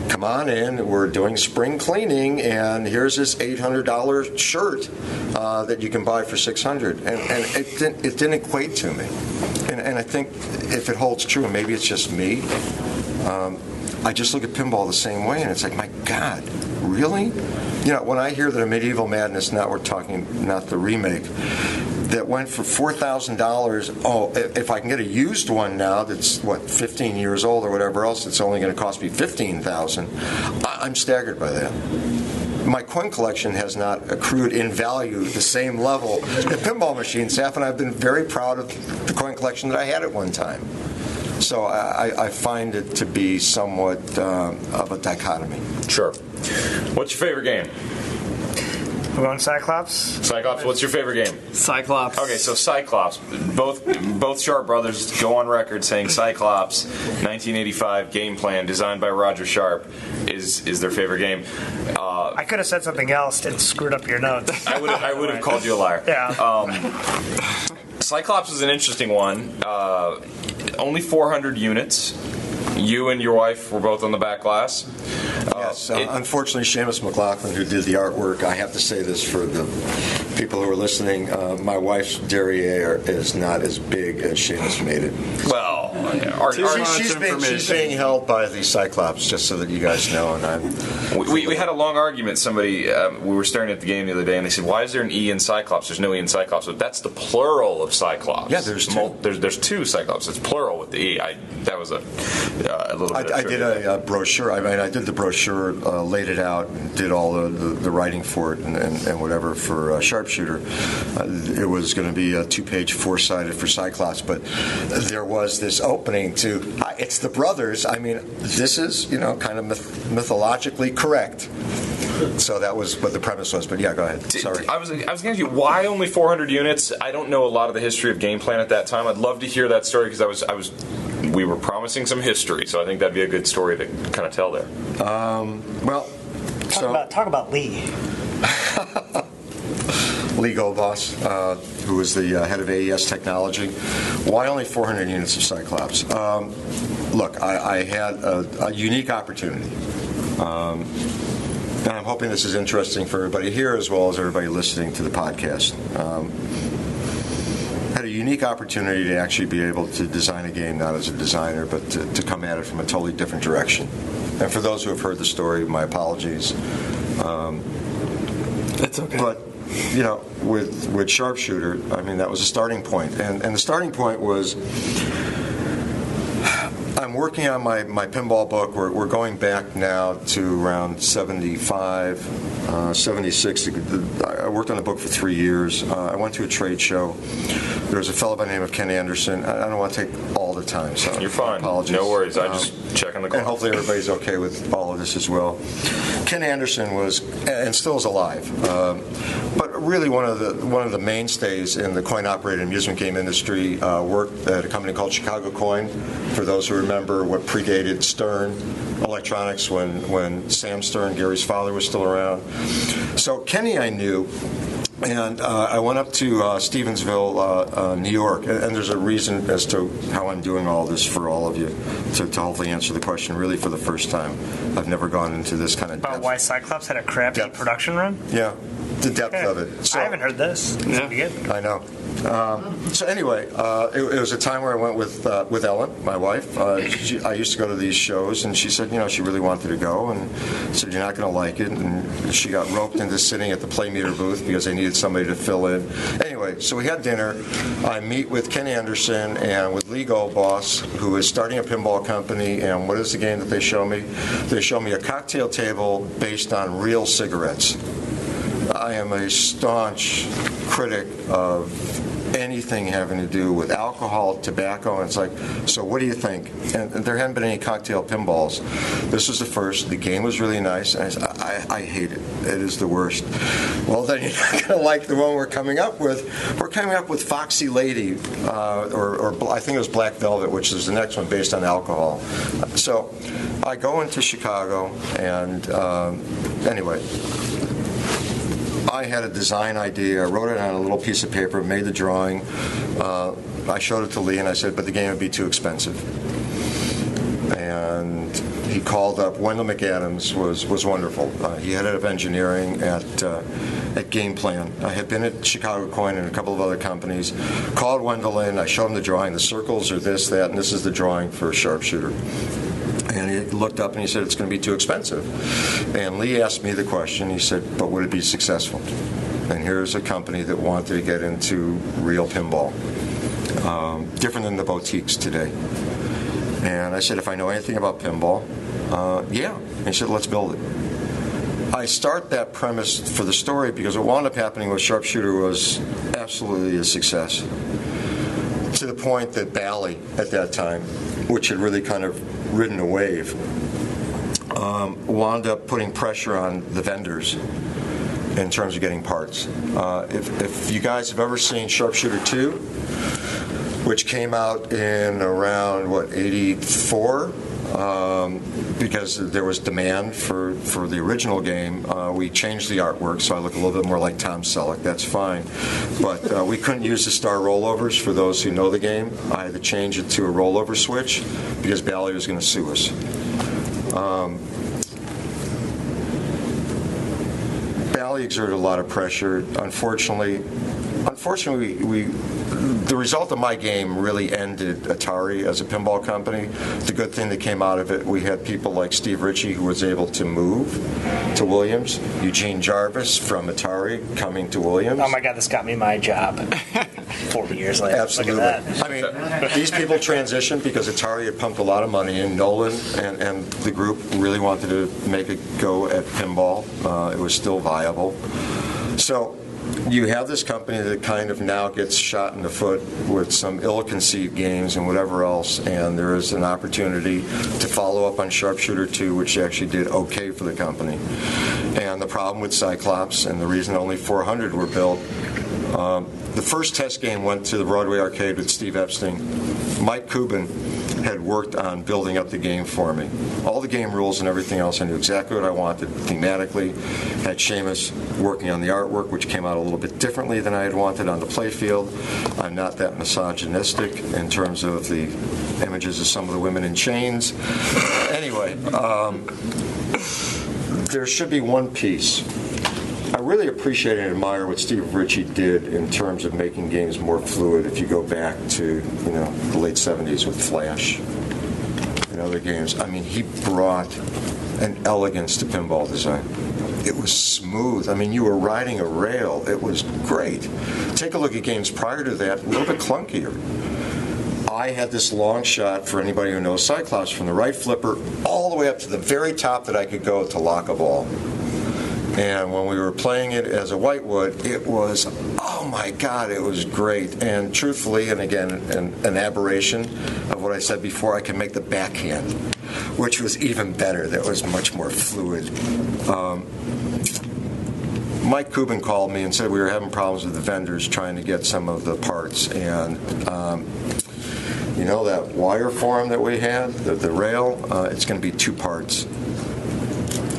Come on in, we're doing spring cleaning, and here's this $800 shirt that you can buy for $600, and it didn't equate to me. And I think if it holds true, and maybe it's just me, I just look at pinball the same way, and it's like, my God, really? When I hear that a Medieval Madness, now we're talking not the remake, that went for $4,000. Oh, if I can get a used one now that's 15 years old or whatever else, it's only going to cost me $15,000. I'm staggered by that. My coin collection has not accrued in value the same level that pinball machines have, and I've been very proud of the coin collection that I had at one time. So I find it to be somewhat of a dichotomy. Sure. What's your favorite game? We're going Cyclops? Cyclops, what's your favorite game? Cyclops. Okay, so Cyclops. Both Sharp brothers go on record saying Cyclops, 1985 game plan, designed by Roger Sharp, is their favorite game. I could have said something else and screwed up your notes. I would have called you a liar. Yeah. Cyclops is an interesting one. Only 400 units. You and your wife were both on the back glass. Yes, unfortunately, Seamus McLaughlin, who did the artwork, I have to say this for the people who are listening, my wife's derriere is not as big as Seamus made it. Well, she's being held by the Cyclops, just so that you guys know. And we had a long argument. Somebody, we were staring at the game the other day, and they said, "Why is there an E in Cyclops? There's no E in Cyclops." But that's the plural of Cyclops. Yeah, there's two. There's two Cyclops. It's plural with the E. That was a little bit. I did a brochure. I did the brochure, laid it out, and did all the writing for it and whatever for Sharpshooter. It was going to be a 2-page, 4-sided for Cyclops, but there was this opening to it's the brothers. I mean, this is kind of mythologically correct. So that was what the premise was. But yeah, go ahead. Sorry. I was going to ask you, why only 400 units? I don't know a lot of the history of Game Plan at that time. I'd love to hear that story because we were promising some history, so I think that'd be a good story to kind of tell there. Talk about Lee. Lee Goldboss, who was the head of AES Technology. Why only 400 units of Cyclops? Look, I had a unique opportunity. And I'm hoping this is interesting for everybody here as well as everybody listening to the podcast. Had a unique opportunity to actually be able to design a game, not as a designer, but to come at it from a totally different direction. And for those who have heard the story, my apologies. It's okay. But, with Sharpshooter, I mean, that was a starting point. And the starting point was, I'm working on my pinball book. We're going back now to around 75, 76. I worked on the book for 3 years. I went to a trade show. There was a fellow by the name of Ken Anderson. I don't want to take all the time, so you're fine. Apologies. No worries. I'm just checking the clock. And hopefully everybody's okay with all of this as well. Ken Anderson was, and still is alive, but really one of the mainstays in the coin-operated amusement game industry. Worked at a company called Chicago Coin. For those who remember what predated Stern Electronics, when Sam Stern, Gary's father, was still around. So Kenny I knew. And I went up to Stevensville, New York, and there's a reason as to how I'm doing all this for all of you, to hopefully answer the question really for the first time. I've never gone into this kind of depth. About why Cyclops had a crappy production run? Yeah, the depth of it. So, I haven't heard this. Yeah. Good. I know. So anyway, it was a time where I went with Ellen, my wife. I used to go to these shows, and she said, she really wanted to go, and said, you're not going to like it. And she got roped into sitting at the Play Meter booth because they needed somebody to fill in. Anyway, so we had dinner. I meet with Ken Anderson and with Lee Goldboss, who is starting a pinball company. And what is the game that they show me? They show me a cocktail table based on real cigarettes. I am a staunch critic of anything having to do with alcohol, tobacco, and it's like, so what do you think? And there hadn't been any cocktail pinballs. This was the first. The game was really nice, and I hate it. It is the worst. Well, then you're not going to like the one we're coming up with. We're coming up with Foxy Lady, or I think it was Black Velvet, which is the next one based on alcohol. So I go into Chicago, and anyway, I had a design idea. I wrote it on a little piece of paper, made the drawing. I showed it to Lee, and I said, but the game would be too expensive. And he called up. Wendell McAdams was wonderful. He headed up engineering at Game Plan. I had been at Chicago Coin and a couple of other companies. Called Wendell in. I showed him the drawing. The circles are this, that, and this is the drawing for a sharpshooter. And he looked up and he said, it's going to be too expensive. And Lee asked me the question. He said, but would it be successful? And here's a company that wanted to get into real pinball, different than the boutiques today. And I said, if I know anything about pinball, yeah. And he said, let's build it. I start that premise for the story because what wound up happening with Sharpshooter was absolutely a success. To the point that Bally, at that time, which had really kind of ridden a wave, wound up putting pressure on the vendors in terms of getting parts. If you guys have ever seen Sharpshooter 2, which came out in around, 84, because there was demand for the original game, we changed the artwork so I look a little bit more like Tom Selleck. That's fine. But we couldn't use the star rollovers for those who know the game. I had to change it to a rollover switch because Bally was going to sue us. Bally exerted a lot of pressure. Unfortunately, the result of my game really ended Atari as a pinball company. The good thing that came out of it, we had people like Steve Ritchie, who was able to move to Williams, Eugene Jarvis from Atari coming to Williams. Oh my God, this got me my job 40 years later. Absolutely. Look at that. I mean, these people transitioned because Atari had pumped a lot of money in. Nolan and the group really wanted to make a go at pinball. It was still viable. So you have this company that kind of now gets shot in the foot with some ill-conceived games and whatever else, and there is an opportunity to follow up on Sharpshooter 2, which actually did okay for the company. And the problem with Cyclops, and the reason only 400 were built, the first test game went to the Broadway Arcade with Steve Epstein. Mike Kubin had worked on building up the game for me. All the game rules and everything else, I knew exactly what I wanted thematically. Had Seamus working on the artwork, which came out a little bit differently than I had wanted on the playfield. I'm not that misogynistic in terms of the images of some of the women in chains. Anyway, there should be one piece. I really appreciate and admire what Steve Ritchie did in terms of making games more fluid. If you go back to the late 70s with Flash and other games, I mean, he brought an elegance to pinball design. It was smooth. I mean, you were riding a rail. It was great. Take a look at games prior to that, a little bit clunkier. I had this long shot, for anybody who knows Cyclops, from the right flipper all the way up to the very top that I could go to lock a ball. And when we were playing it as a Whitewood, it was, oh my God, it was great. And truthfully, and again, an aberration of what I said before, I can make the backhand, which was even better. That was much more fluid. Mike Kubin called me and said we were having problems with the vendors trying to get some of the parts. And that wire form that we had, the rail, it's going to be 2 parts.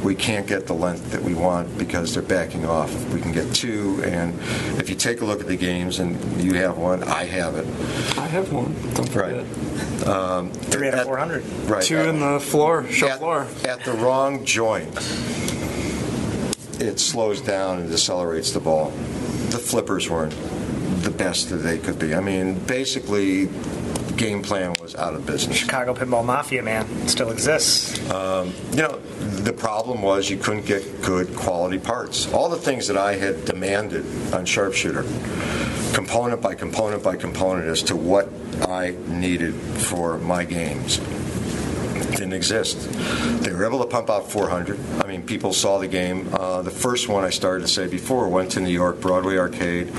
We can't get the length that we want because they're backing off. We can get 2, and if you take a look at the games, and you have one, I have it. I have one. Don't forget. Right. 3 out of 400. Right. 2 in the floor, floor. At the wrong joint, it slows down and decelerates the ball. The flippers weren't the best that they could be. I mean, basically, Game Plan was out of business. Chicago Pinball Mafia, man, still exists. The problem was you couldn't get good quality parts. All the things that I had demanded on Sharpshooter, component by component by component, as to what I needed for my games, didn't exist. They were able to pump out 400. I mean, people saw the game. The first one I started to say before went to New York, Broadway Arcade.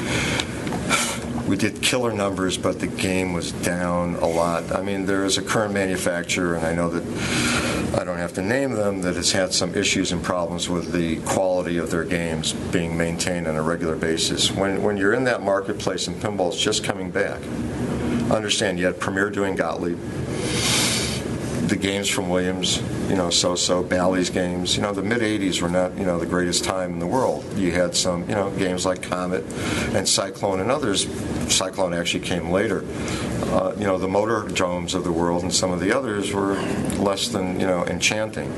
we did killer numbers, but the game was down a lot. I mean, there is a current manufacturer, and I know that I don't have to name them, that has had some issues and problems with the quality of their games being maintained on a regular basis. When you're in that marketplace and pinball's just coming back, understand you had Premier doing Gottlieb, the games from Williams, so Bally's games. The mid-'80s were not, the greatest time in the world. You had some, games like Comet and Cyclone and others. Cyclone actually came later. The Motor Domes of the world and some of the others were less than, enchanting.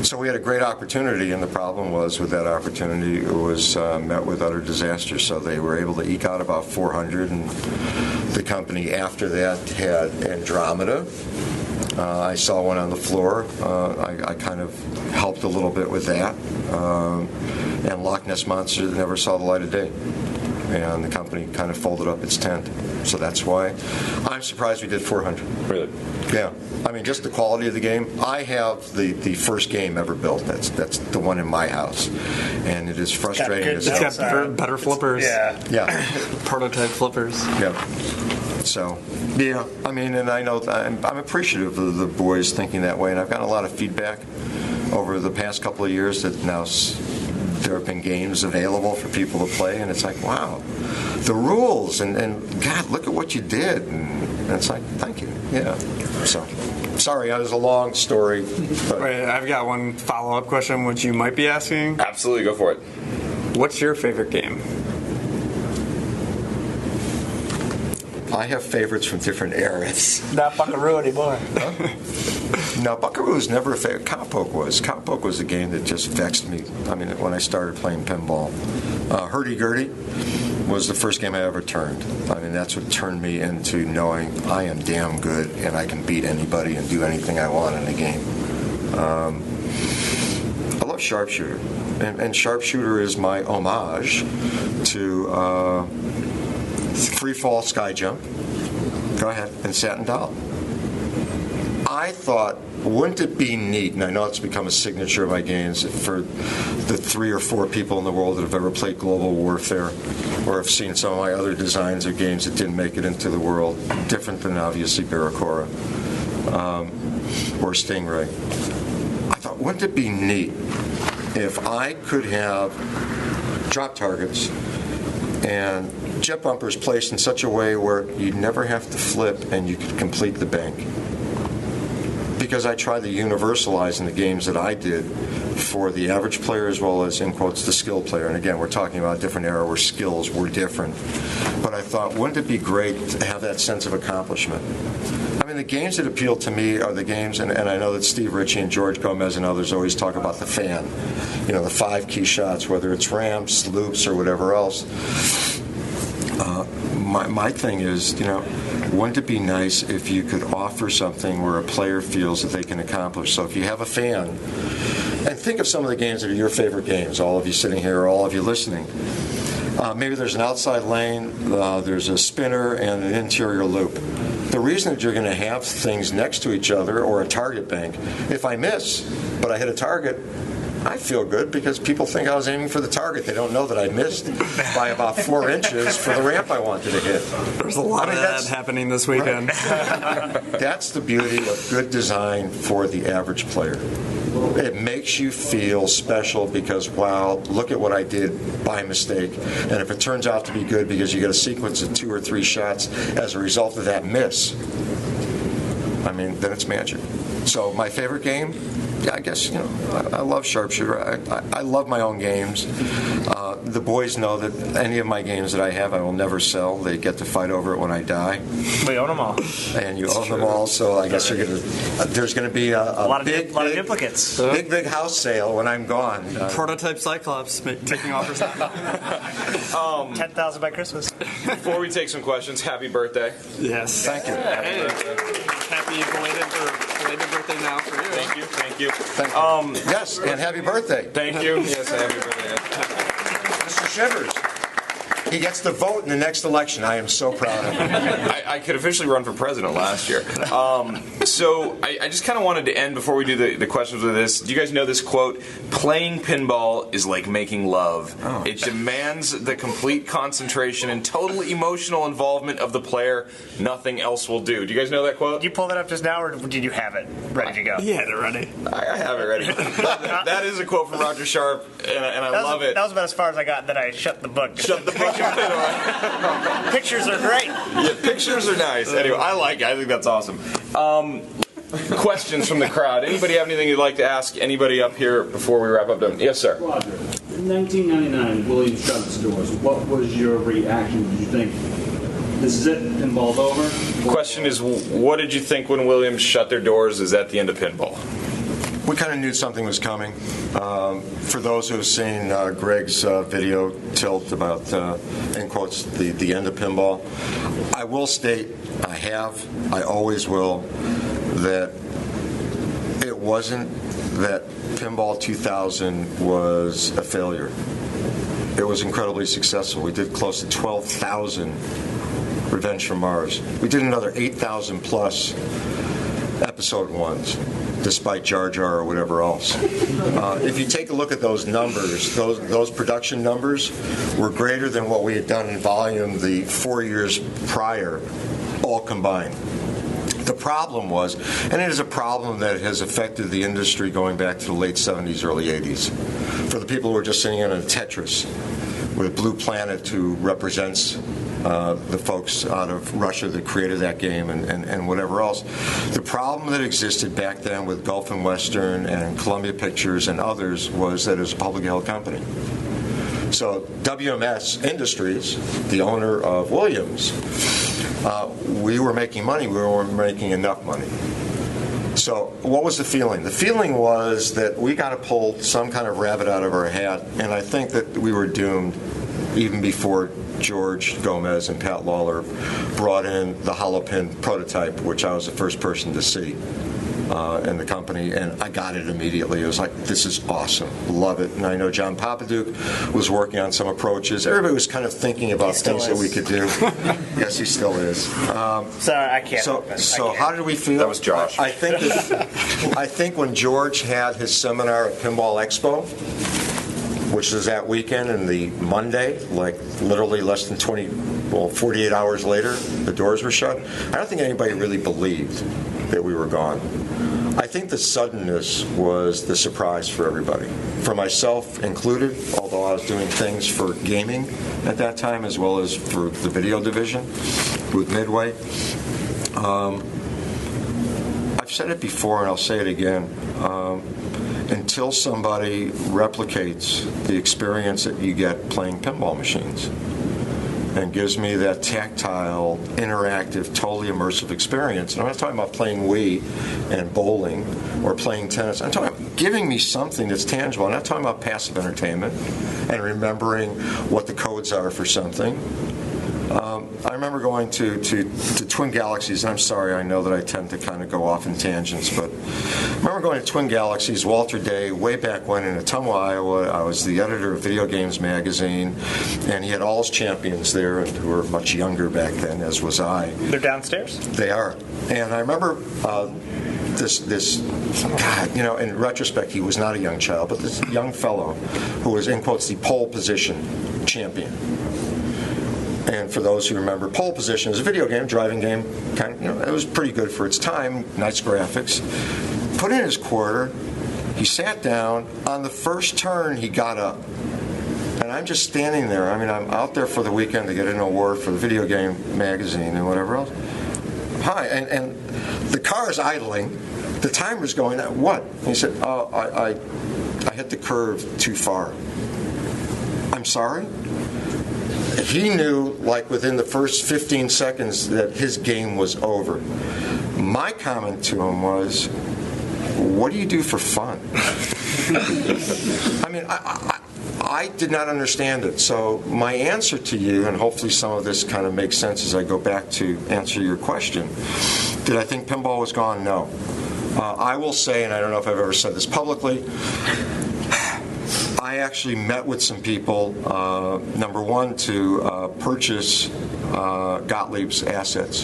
So we had a great opportunity, and the problem was with that opportunity, it was met with utter disaster. So they were able to eke out about 400, and the company after that had Andromeda. I saw one on the floor. I kind of helped a little bit with that. And Loch Ness Monster never saw the light of day. And the company kind of folded up its tent. So that's why I'm surprised we did 400. Really? Yeah. I mean, just the quality of the game. I have the first game ever built. That's the one in my house. And it is frustrating. It's got better flippers. Yeah. Prototype flippers. Yeah. So, yeah, I mean, and I know I'm appreciative of the boys thinking that way, and I've gotten a lot of feedback over the past couple of years that now there have been games available for people to play, and it's like, wow, the rules, and God, look at what you did, and it's like, thank you, yeah. So, sorry, that was a long story. But. Wait, I've got one follow-up question, which you might be asking. Absolutely, go for it. What's your favorite game? I have favorites from different eras. Not Buckaroo anymore. No, Buckaroo was never a favorite. Cowpoke was. Cowpoke was a game that just vexed me. I mean, when I started playing pinball. Hurdy-Gurdy was the first game I ever turned. I mean, that's what turned me into knowing I am damn good and I can beat anybody and do anything I want in a game. I love Sharpshooter. And Sharpshooter is my homage to... Free Fall Sky Jump. Go ahead. And Satin Doll. I thought, wouldn't it be neat, and I know it's become a signature of my games, for the 3 or 4 people in the world that have ever played Global Warfare or have seen some of my other designs of games that didn't make it into the world, different than obviously Barracora or Stingray. I thought, wouldn't it be neat if I could have drop targets and jet bumpers placed in such a way where you'd never have to flip and you could complete the bank. Because I tried to universalize in the games that I did for the average player as well as, in quotes, the skill player. And again, we're talking about a different era where skills were different. But I thought, wouldn't it be great to have that sense of accomplishment? I mean, the games that appeal to me are the games, and I know that Steve Ritchie and George Gomez and others always talk about the fan. The 5 key shots, whether it's ramps, loops, or whatever else. My thing is, wouldn't it be nice if you could offer something where a player feels that they can accomplish? So if you have a fan, and think of some of the games that are your favorite games, all of you sitting here, or all of you listening. Maybe there's an outside lane, there's a spinner, and an interior loop. The reason that you're going to have things next to each other, or a target bank, if I miss, but I hit a target, I feel good because people think I was aiming for the target. They don't know that I missed by about 4 inches for the ramp I wanted to hit. There's a lot of that happening this weekend. Right. That's the beauty of good design for the average player. It makes you feel special because, wow, look at what I did by mistake. And if it turns out to be good because you get a sequence of 2 or 3 shots as a result of that miss, I mean, then it's magic. So my favorite game? Yeah, I guess, I love Sharpshooter. I love my own games. The boys know that any of my games that I have, I will never sell. They get to fight over it when I die. We own them all. And you own them all, so I guess there's going to be a lot of duplicates. Big house sale when I'm gone. Prototype Cyclops taking offers. 10,000 by Christmas. Before we take some questions, happy birthday. Yes. Thank you. Happy belated birthday now for you. Thank you. Thank you. Yes, and happy birthday. Thank you. Yes, happy birthday. Mr. Shivers, He gets to vote in the next election. I am so proud of him. I could officially run for president last year. So I just kind of wanted to end before we do the questions with this. Do you guys know this quote? Playing pinball is like making love. Oh. It demands the complete concentration and total emotional involvement of the player. Nothing else will do. Do you guys know that quote? Did you pull that up just now, or did you have it ready to go? He had it ready. I have it ready. That is a quote from Roger Sharp, and I love it. That was about as far as I got. Then I shut the book. Shut the book. Pictures are great. Yeah, pictures are nice. Anyway, I like it. I think that's awesome. Questions from the crowd. Anybody have anything you'd like to ask anybody up here before we wrap up? Yes, sir. Roger, in 1999, Williams shut its doors. What was your reaction? Did you think, this is it, pinball's over? Question is, what did you think when Williams shut their doors? Is that the end of pinball? We kind of knew something was coming. For those who have seen Greg's video tilt about, in quotes, the end of pinball, I will state, I always will, that it wasn't that Pinball 2000 was a failure. It was incredibly successful. We did close to 12,000 Revenge from Mars. We did another 8,000 plus episode ones, despite Jar Jar or whatever else. If you take a look at those numbers, those production numbers were greater than what we had done in volume the 4 years prior, all combined. The problem was, and it is a problem that has affected the industry going back to the late 70s, early 80s. For the people who are just sitting in a Tetris with Blue Planet, who represents the folks out of Russia that created that game and whatever else. The problem that existed back then with Gulf and Western and Columbia Pictures and others was that it was a publicly held company. So WMS Industries, the owner of Williams, we were making money. We weren't making enough money. So what was the feeling? The feeling was that we got to pull some kind of rabbit out of our hat, and I think that we were doomed even before George Gomez and Pat Lawler brought in the hollow pin prototype, which I was the first person to see in the company, and I got it immediately. It was like, this is awesome, love it. And I know John Papaduke was working on some approaches. Everybody was kind of thinking about things that we could do. Yes, he still is. Sorry, I can't. So how did we feel? That was Josh. I think when George had his seminar at Pinball Expo, which was that weekend, and the Monday, like literally less than 48 hours later, the doors were shut. I don't think anybody really believed that we were gone. I think the suddenness was the surprise for everybody, for myself included, although I was doing things for gaming at that time as well as for the video division with Midway. I've said it before and I'll say it again. Until somebody replicates the experience that you get playing pinball machines and gives me that tactile, interactive, totally immersive experience. And I'm not talking about playing Wii and bowling or playing tennis. I'm talking about giving me something that's tangible. I'm not talking about passive entertainment and remembering what the codes are for something. I remember going to Twin Galaxies, and I'm sorry, I know that I tend to kind of go off in tangents, but I remember going to Twin Galaxies, Walter Day, way back when in Ottumwa, Iowa. I was the editor of Video Games Magazine, and he had all his champions there, and who were much younger back then, as was I. They're downstairs? They are. And I remember this God, in retrospect, he was not a young child, but this young fellow who was, in quotes, the pole position champion. And for those who remember, pole position is a video game, driving game. Kind of, it was pretty good for its time. Nice graphics. Put in his quarter. He sat down. On the first turn, he got up. And I'm just standing there. I mean, I'm out there for the weekend to get an award for the Video Game Magazine and whatever else. Hi, and the car is idling. The timer's going. What? And he said, "Oh, I hit the curve too far." I'm sorry? He knew, like within the first 15 seconds, that his game was over. My comment to him was, what do you do for fun? I mean, I did not understand it. So my answer to you, and hopefully some of this kind of makes sense as I go back to answer your question, did I think pinball was gone? No. I will say, and I don't know if I've ever said this publicly, I I actually met with some people, number one, to purchase Gottlieb's assets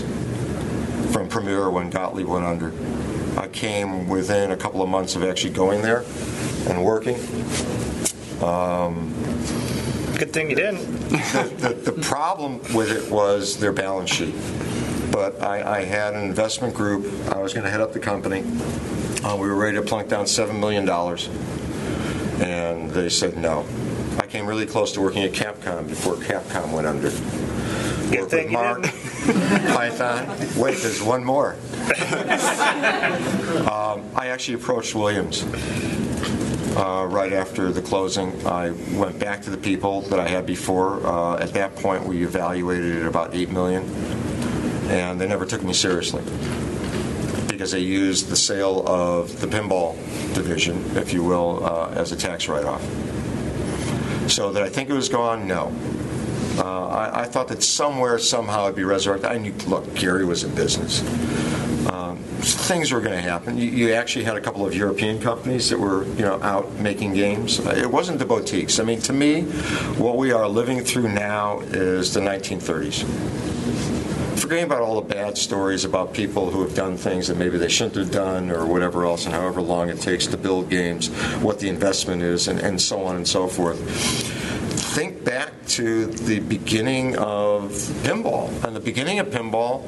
from Premier when Gottlieb went under. I came within a couple of months of actually going there and working. Good thing you didn't. The problem with it was their balance sheet. But I had an investment group. I was going to head up the company. We were ready to plunk down $7 million. And they said no. I came really close to working at Capcom before Capcom went under. Good thing you Mark, didn't. Python. Wait, there's one more. I actually approached Williams right after the closing. I went back to the people that I had before. At that point, we evaluated it at about $8 million, and they never took me seriously because they used the sale of the pinball division, if you will, as a tax write-off. So that I think it was gone? No. I thought that somewhere, somehow, it'd be resurrected. I knew, look, Gary was in business. Things were going to happen. You actually had a couple of European companies that were, out making games. It wasn't the boutiques. I mean, to me, what we are living through now is the 1930s. Forgetting about all the bad stories about people who have done things that maybe they shouldn't have done or whatever else, and however long it takes to build games, what the investment is, and so on and so forth. Think back to the beginning of pinball. And the beginning of pinball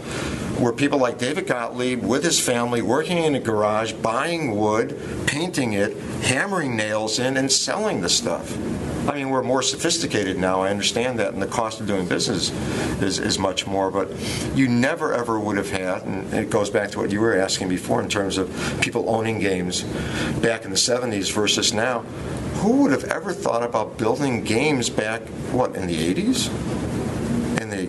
were people like David Gottlieb with his family working in a garage, buying wood, painting it, hammering nails in, and selling the stuff. I mean, we're more sophisticated now, I understand that, and the cost of doing business is much more, but you never ever would have had, and it goes back to what you were asking before in terms of people owning games back in the 70s versus now. Who would have ever thought about building games back, in the 80s?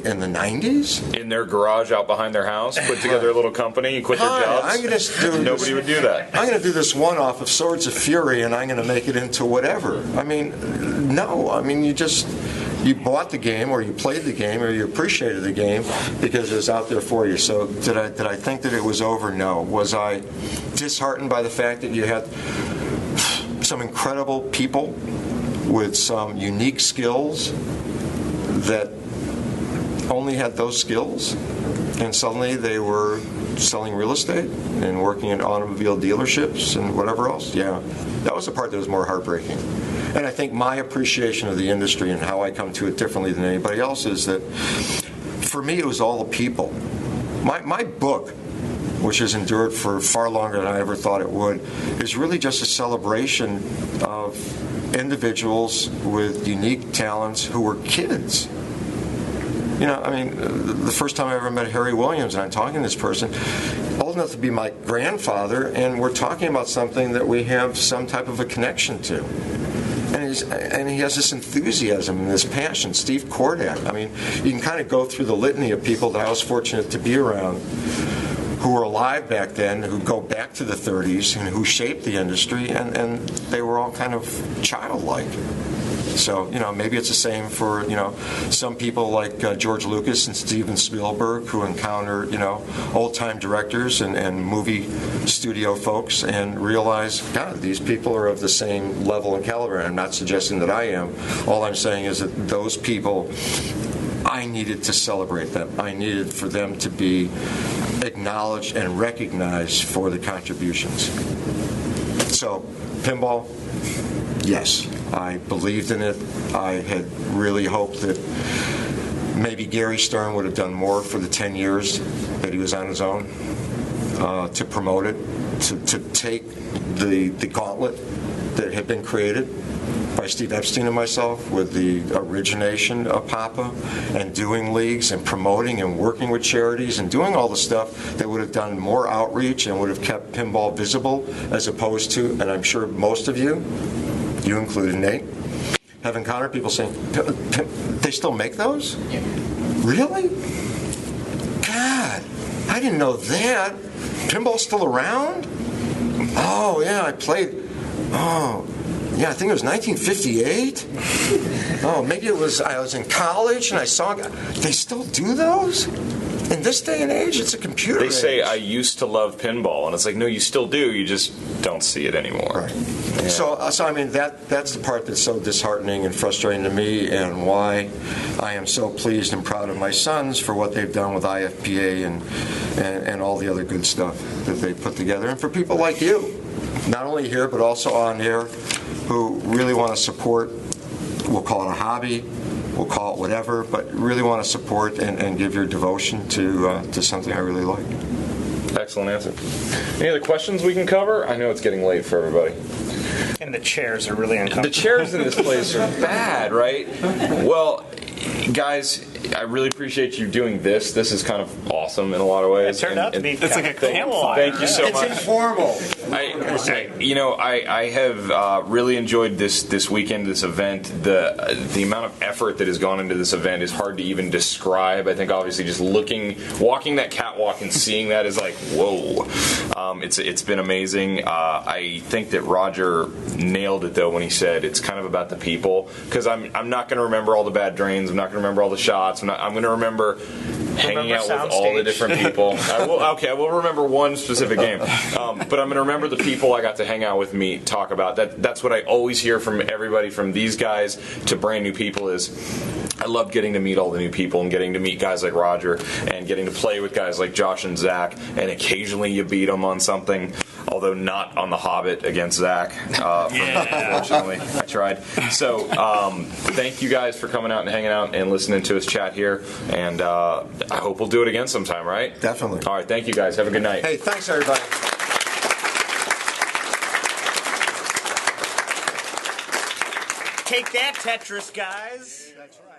In the 90s? In their garage out behind their house, put together a little company, quit their jobs. Nobody would do that. I'm going to do this one-off of Swords of Fury, and I'm going to make it into whatever. I mean, no. I mean, you bought the game, or you played the game, or you appreciated the game because it was out there for you. So did I think that it was over? No. Was I disheartened by the fact that you had some incredible people with some unique skills that only had those skills, and suddenly they were selling real estate and working in automobile dealerships and whatever else? Yeah, that was the part that was more heartbreaking. And I think my appreciation of the industry and how I come to it differently than anybody else is that for me it was all the people. My book, which has endured for far longer than I ever thought it would, is really just a celebration of individuals with unique talents who were kids. The first time I ever met Harry Williams, and I'm talking to this person, old enough to be my grandfather, and we're talking about something that we have some type of a connection to. And he has this enthusiasm and this passion. Steve Kordak. I mean, you can kind of go through the litany of people that I was fortunate to be around who were alive back then, who go back to the 30s, and who shaped the industry, and they were all kind of childlike. So, maybe it's the same for, some people like George Lucas and Steven Spielberg who encounter, old-time directors and movie studio folks and realize, God, these people are of the same level and caliber. And I'm not suggesting that I am. All I'm saying is that those people, I needed to celebrate them. I needed for them to be acknowledged and recognized for the contributions. So, pinball, yes. I believed in it. I had really hoped that maybe Gary Stern would have done more for the 10 years that he was on his own to promote it, to take the gauntlet that had been created by Steve Epstein and myself with the origination of PAPA and doing leagues and promoting and working with charities and doing all the stuff that would have done more outreach and would have kept pinball visible as opposed to, and I'm sure most of you included, Nate, have encountered people saying, they still make those? Yeah. Really? God, I didn't know that. Pinball's still around? Oh, yeah, I played. Oh, yeah, I think it was 1958. Oh, maybe I was in college and I saw. They still do those? In this day and age, it's a computer They age. say, I used to love pinball. And it's like, no, you still do. You just don't see it anymore. Right. Yeah. So I mean, that's the part that's so disheartening and frustrating to me, and why I am so pleased and proud of my sons for what they've done with IFPA and all the other good stuff that they put together. And for people like you, not only here but also on here, who really want to support, we'll call it a hobby, we'll call it whatever, but really want to support and give your devotion to something I really like. Excellent answer. Any other questions we can cover? I know it's getting late for everybody. And the chairs are really uncomfortable. The chairs in this place are bad, right? Well, guys, I really appreciate you doing this. This is kind of awesome in a lot of ways. It turned out to be It's like a campfire. Thank you so much. It's informal. I have really enjoyed this weekend, this event. The amount of effort that has gone into this event is hard to even describe. I think obviously just walking that catwalk and seeing that is like, whoa. It's been amazing. I think that Roger nailed it though when he said it's kind of about the people, because I'm not going to remember all the bad drains. I'm not going to remember all the shots. I'm going to remember hanging out with all the different people. I will remember one specific game, but I'm going to remember the people I got to hang out with, meet, talk about. That's what I always hear from everybody, from these guys to brand new people, is I love getting to meet all the new people and getting to meet guys like Roger and getting to play with guys like Josh and Zach, and occasionally you beat them on something, although not on the Hobbit against Zach. Unfortunately, I tried. So thank you guys for coming out and hanging out and listening to us chat here, and I hope we'll do it again sometime, right? Definitely. All right, thank you guys. Have a good night. Hey, thanks everybody. Take that, Tetris guys. That's right.